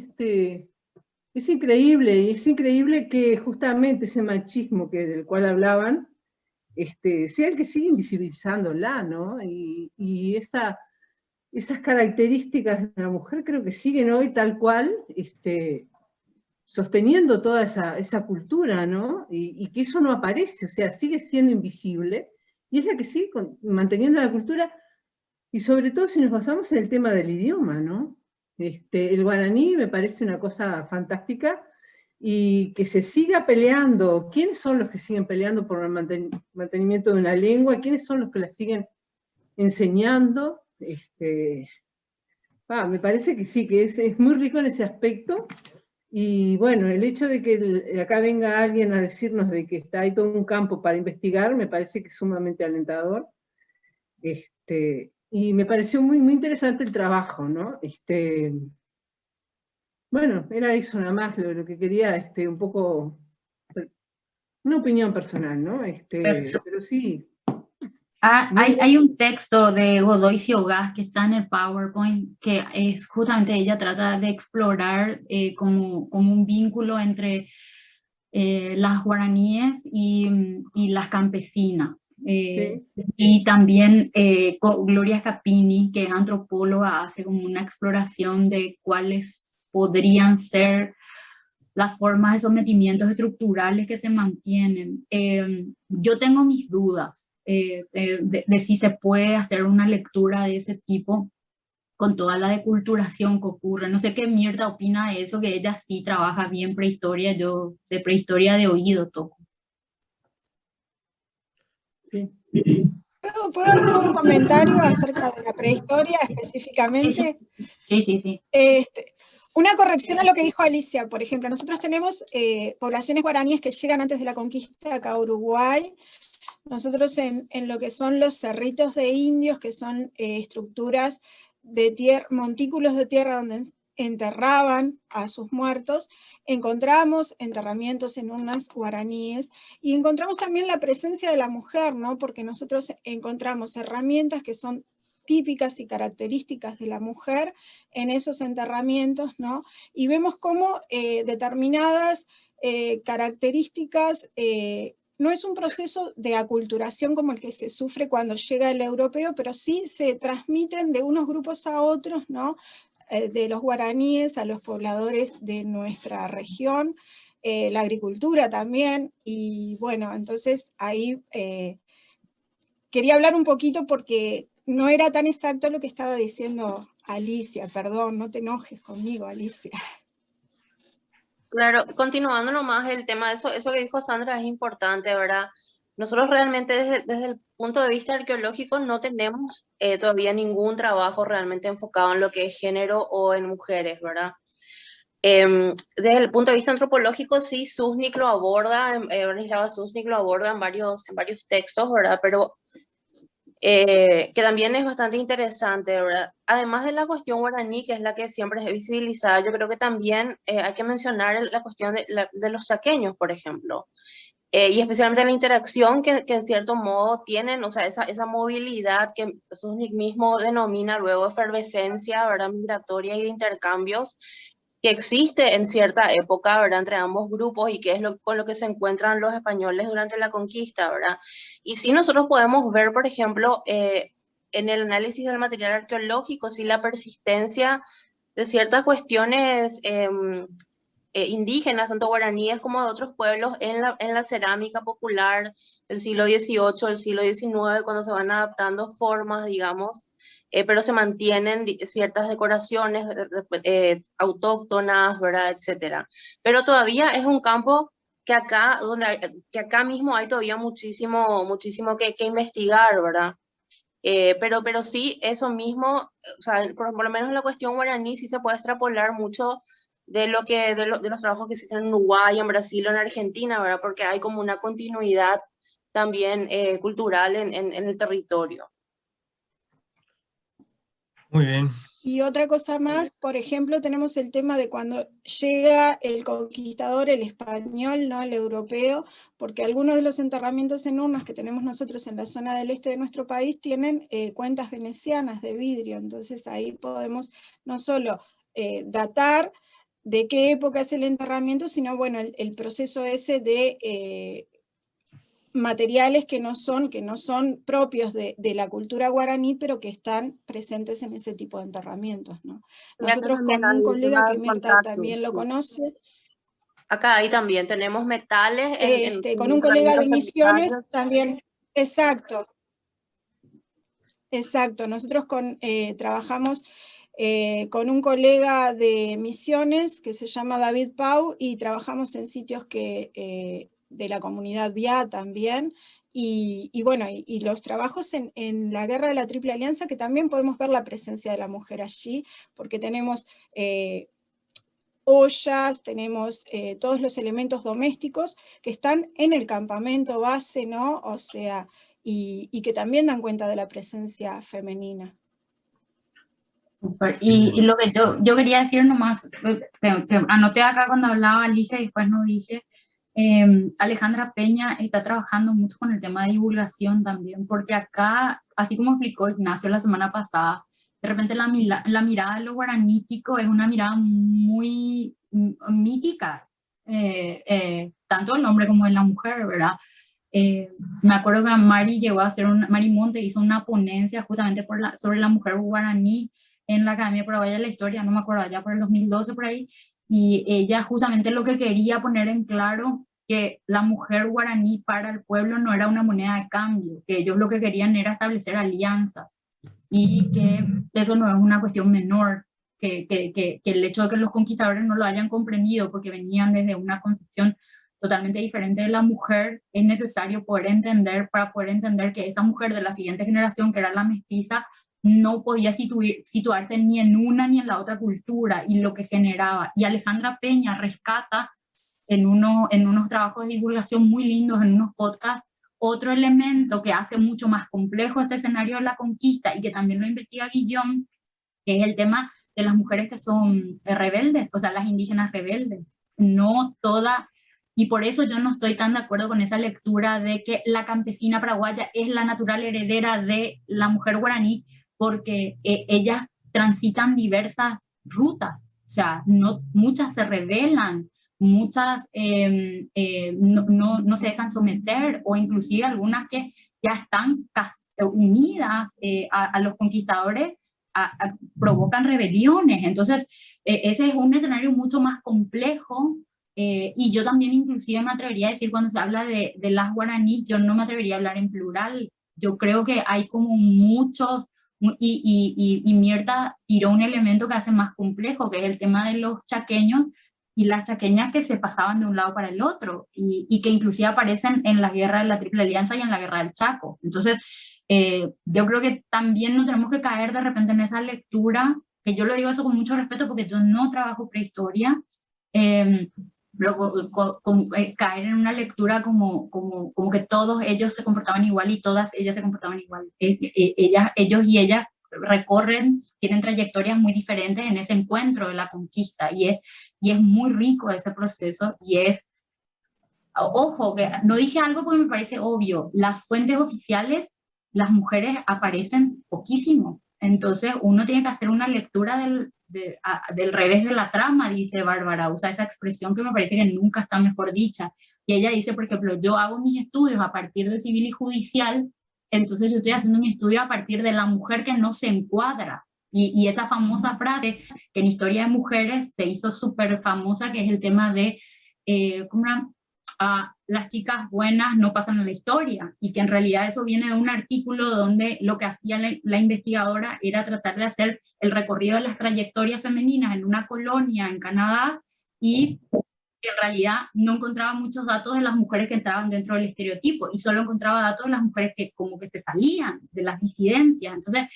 increíble, y es increíble que justamente ese machismo del cual hablaban, sea el que sigue invisibilizándola, ¿no? Y esas características de la mujer creo que siguen hoy tal cual, sosteniendo toda esa cultura, ¿no? Y que eso no aparece, o sea, sigue siendo invisible, y es la que sigue manteniendo la cultura, y sobre todo si nos basamos en el tema del idioma, ¿no? El guaraní me parece una cosa fantástica, y que se siga peleando. ¿Quiénes son los que siguen peleando por el mantenimiento de una lengua? ¿Quiénes son los que la siguen enseñando? Me parece que sí, que es muy rico en ese aspecto. Y bueno, el hecho de que acá venga alguien a decirnos de que hay todo un campo para investigar, me parece que es sumamente alentador. Y me pareció muy, muy interesante el trabajo, ¿no? Bueno, era eso nada más lo que quería, un poco, una opinión personal, ¿no? Pero sí. Hay un texto de Godoy Ciogás que está en el PowerPoint, que es justamente ella trata de explorar como un vínculo entre las guaraníes y las campesinas. Sí. Y también Gloria Scapini, que es antropóloga, hace como una exploración de cuáles podrían ser las formas de sometimientos estructurales que se mantienen. Yo tengo mis dudas de si se puede hacer una lectura de ese tipo con toda la deculturación que ocurre. No sé qué Mirta opina de eso, que ella sí trabaja bien prehistoria, yo de prehistoria de oído toco. Sí. ¿Puedo hacer un comentario acerca de la prehistoria específicamente? Sí. Una corrección a lo que dijo Alicia. Por ejemplo, nosotros tenemos poblaciones guaraníes que llegan antes de la conquista acá a Uruguay. Nosotros en lo que son los cerritos de indios, que son estructuras de tierra, montículos de tierra donde enterraban a sus muertos, encontramos enterramientos en urnas guaraníes, y encontramos también la presencia de la mujer, ¿no? Porque nosotros encontramos herramientas que son típicas y características de la mujer en esos enterramientos, ¿no? Y vemos cómo determinadas características, no es un proceso de aculturación como el que se sufre cuando llega el europeo, pero sí se transmiten de unos grupos a otros, ¿no? De los guaraníes a los pobladores de nuestra región, la agricultura también, y bueno, entonces ahí quería hablar un poquito porque no era tan exacto lo que estaba diciendo Alicia, perdón, no te enojes conmigo, Alicia. Claro, continuando nomás el tema de eso que dijo Sandra es importante, ¿verdad? Nosotros realmente desde el punto de vista arqueológico no tenemos todavía ningún trabajo realmente enfocado en lo que es género o en mujeres, ¿verdad? Desde el punto de vista antropológico, sí, Susnik lo aborda, Branislava Susnik lo aborda en varios textos, ¿verdad? Pero que también es bastante interesante, ¿verdad? Además de la cuestión guaraní, que es la que siempre es visibilizada, yo creo que también hay que mencionar la cuestión de los chaqueños, por ejemplo. Y especialmente la interacción que en cierto modo tienen, o sea, esa movilidad que Susnik mismo denomina luego efervescencia, ¿verdad? Migratoria y de intercambios, que existe en cierta época, ¿verdad? Entre ambos grupos y que es con lo que se encuentran los españoles durante la conquista, ¿verdad? Y sí nosotros podemos ver, por ejemplo, en el análisis del material arqueológico, sí la persistencia de ciertas cuestiones indígenas, tanto guaraníes como de otros pueblos, en la cerámica popular del siglo XVIII, del siglo XIX, cuando se van adaptando formas, digamos, pero se mantienen ciertas decoraciones autóctonas, ¿verdad? Etcétera. Pero todavía es un campo que acá mismo hay todavía muchísimo que investigar, ¿verdad? Pero sí, eso mismo, o sea, por lo menos en la cuestión guaraní sí se puede extrapolar mucho de los trabajos que existen en Uruguay, en Brasil o en Argentina, ¿verdad? Porque hay como una continuidad también cultural en el territorio. Muy bien. Y otra cosa más, por ejemplo, tenemos el tema de cuando llega el conquistador, el español, ¿no? El europeo, porque algunos de los enterramientos en urnas que tenemos nosotros en la zona del este de nuestro país tienen cuentas venecianas de vidrio, entonces ahí podemos no solo datar de qué época es el enterramiento, sino bueno, el proceso ese de materiales que no son propios de la cultura guaraní, pero que están presentes en ese tipo de enterramientos, ¿no? Nosotros con un colega que Mirta también lo conoce. Acá ahí también tenemos metales. Con un colega de Misiones también, exacto. Nosotros trabajamos con un colega de Misiones que se llama David Pau y trabajamos en sitios que de la comunidad VIA también, y bueno, y los trabajos en la Guerra de la Triple Alianza, que también podemos ver la presencia de la mujer allí, porque tenemos ollas, tenemos todos los elementos domésticos que están en el campamento base, ¿no? O sea, y que también dan cuenta de la presencia femenina. Y lo que yo quería decir nomás, que anoté acá cuando hablaba Alicia y después no dije, Alejandra Peña está trabajando mucho con el tema de divulgación también, porque acá, así como explicó Ignacio la semana pasada, de repente la mirada de lo guaranítico es una mirada muy mítica, tanto del hombre como de la mujer, ¿verdad? Me acuerdo que Mari llegó a hacer Mari Monte hizo una ponencia justamente sobre la mujer guaraní en la Academia Paraguaya de la Historia, no me acuerdo, allá por el 2012 por ahí, y ella justamente lo que quería poner en claro que la mujer guaraní para el pueblo no era una moneda de cambio, que ellos lo que querían era establecer alianzas y que eso no es una cuestión menor, que el hecho de que los conquistadores no lo hayan comprendido porque venían desde una concepción totalmente diferente de la mujer, es necesario para poder entender que esa mujer de la siguiente generación, que era la mestiza, no podía situarse ni en una ni en la otra cultura y lo que generaba. Y Alejandra Peña rescata en unos trabajos de divulgación muy lindos, en unos podcasts, otro elemento que hace mucho más complejo este escenario de la conquista y que también lo investiga Guillón, que es el tema de las mujeres que son rebeldes, o sea, las indígenas rebeldes. No toda, y por eso yo no estoy tan de acuerdo con esa lectura de que la campesina paraguaya es la natural heredera de la mujer guaraní, porque ellas transitan diversas rutas, o sea, muchas se rebelan, muchas no se dejan someter, o inclusive algunas que ya están unidas a los conquistadores, provocan rebeliones. Entonces, ese es un escenario mucho más complejo, y yo también inclusive me atrevería a decir, cuando se habla de las guaraníes, yo no me atrevería a hablar en plural. Yo creo que hay como muchos, y Mirta tiró un elemento que hace más complejo, que es el tema de los chaqueños y las chaqueñas que se pasaban de un lado para el otro, y que inclusive aparecen en la guerra de la Triple Alianza y en la guerra del Chaco. Entonces, yo creo que también no tenemos que caer de repente en esa lectura, que yo lo digo eso con mucho respeto porque yo no trabajo prehistoria, caer en una lectura como que todos ellos se comportaban igual y todas ellas se comportaban igual. Ellos y ellas tienen trayectorias muy diferentes en ese encuentro de la conquista, y es muy rico ese proceso, y ojo, que no dije algo porque me parece obvio, las fuentes oficiales, las mujeres aparecen poquísimo, entonces uno tiene que hacer una lectura del revés de la trama, dice Bárbara, usa esa expresión que me parece que nunca está mejor dicha, y ella dice, por ejemplo, yo hago mis estudios a partir de civil y judicial, entonces yo estoy haciendo mi estudio a partir de la mujer que no se encuadra, y esa famosa frase que en Historia de Mujeres se hizo súper famosa, que es el tema de las chicas buenas no pasan a la historia, y que en realidad eso viene de un artículo donde lo que hacía la investigadora era tratar de hacer el recorrido de las trayectorias femeninas en una colonia en Canadá, y que en realidad no encontraba muchos datos de las mujeres que entraban dentro del estereotipo, y solo encontraba datos de las mujeres que como que se salían de las disidencias. Entonces,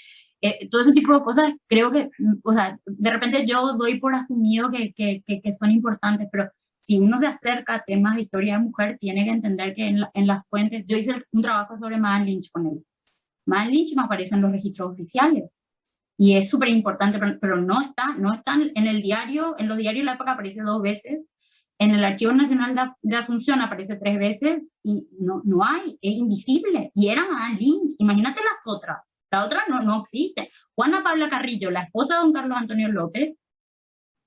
todo ese tipo de cosas, creo que, o sea, de repente yo doy por asumido que son importantes, pero si uno se acerca a temas de historia de mujer, tiene que entender que en las fuentes, yo hice un trabajo sobre Madan Lynch con él. Madan Lynch no aparece en los registros oficiales, y es súper importante, pero no están en el diario, en los diarios de la época aparece 2 veces, en el Archivo Nacional de Asunción aparece 3 veces, y no hay, es invisible, y era Madan Lynch, imagínate las otras, la otra no existe. Juana Paula Carrillo, la esposa de don Carlos Antonio López,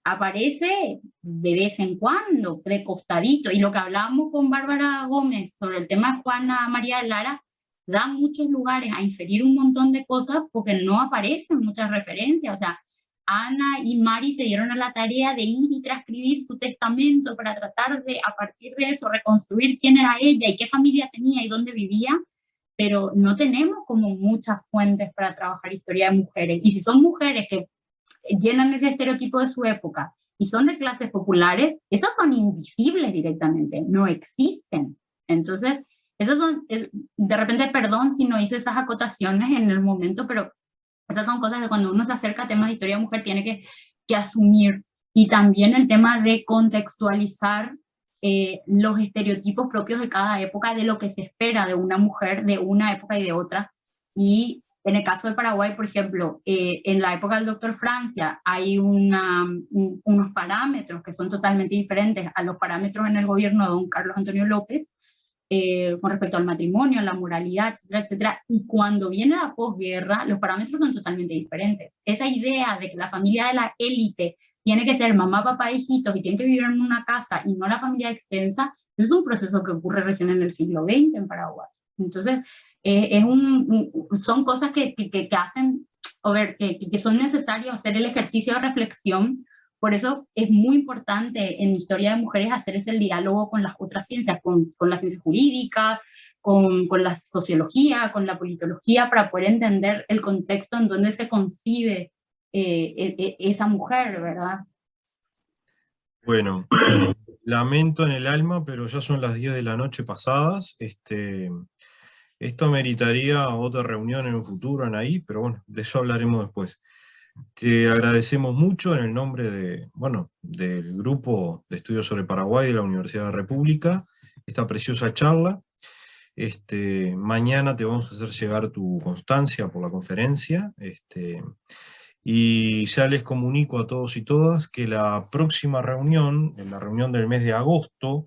aparece de vez en cuando, de costadito, y lo que hablábamos con Bárbara Gómez sobre el tema de Juana María de Lara, da muchos lugares a inferir un montón de cosas porque no aparecen muchas referencias. O sea, Ana y Mari se dieron a la tarea de ir y transcribir su testamento para tratar de, a partir de eso, reconstruir quién era ella y qué familia tenía y dónde vivía, pero no tenemos como muchas fuentes para trabajar historia de mujeres. Y si son mujeres que llenan el estereotipo de su época y son de clases populares, esas son invisibles directamente, no existen. Entonces, esas son, de repente, perdón si no hice esas acotaciones en el momento, pero esas son cosas que cuando uno se acerca a temas de historia de mujer tiene que asumir. Y también el tema de contextualizar los estereotipos propios de cada época, de lo que se espera de una mujer de una época y de otra. Y en el caso de Paraguay, por ejemplo, en la época del doctor Francia hay unos parámetros que son totalmente diferentes a los parámetros en el gobierno de don Carlos Antonio López, con respecto al matrimonio, a la moralidad, etcétera, etcétera. Y cuando viene la posguerra, los parámetros son totalmente diferentes. Esa idea de que la familia de la élite tiene que ser mamá, papá, hijitos y tienen que vivir en una casa y no la familia extensa, es un proceso que ocurre recién en el siglo XX en Paraguay. Entonces, son cosas que hacen, que son necesarios hacer el ejercicio de reflexión. Por eso es muy importante en Historia de Mujeres hacer ese diálogo con las otras ciencias, con la ciencia jurídica, con la sociología, con la politología, para poder entender el contexto en donde se concibe esa mujer, ¿verdad? Bueno, lamento en el alma, pero ya son las 10 de la noche pasadas. Esto meritaría otra reunión en un futuro, Anaí, pero bueno, de eso hablaremos después. Te agradecemos mucho en el nombre del Grupo de Estudios sobre Paraguay de la Universidad de la República, esta preciosa charla. Mañana te vamos a hacer llegar tu constancia por la conferencia, y ya les comunico a todos y todas que la próxima reunión, en la reunión del mes de agosto,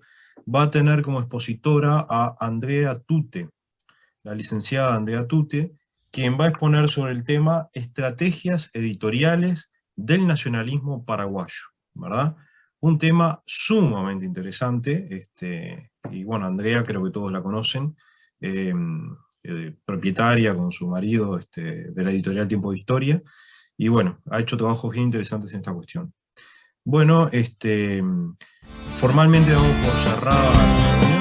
va a tener como expositora a Andrea Tute, la licenciada Andrea Tute, quien va a exponer sobre el tema Estrategias editoriales del nacionalismo paraguayo, ¿verdad? Un tema sumamente interesante, y bueno, Andrea creo que todos la conocen, propietaria con su marido de la editorial Tiempo de Historia, y bueno, ha hecho trabajos bien interesantes en esta cuestión. Bueno, formalmente damos por cerrada la reunión.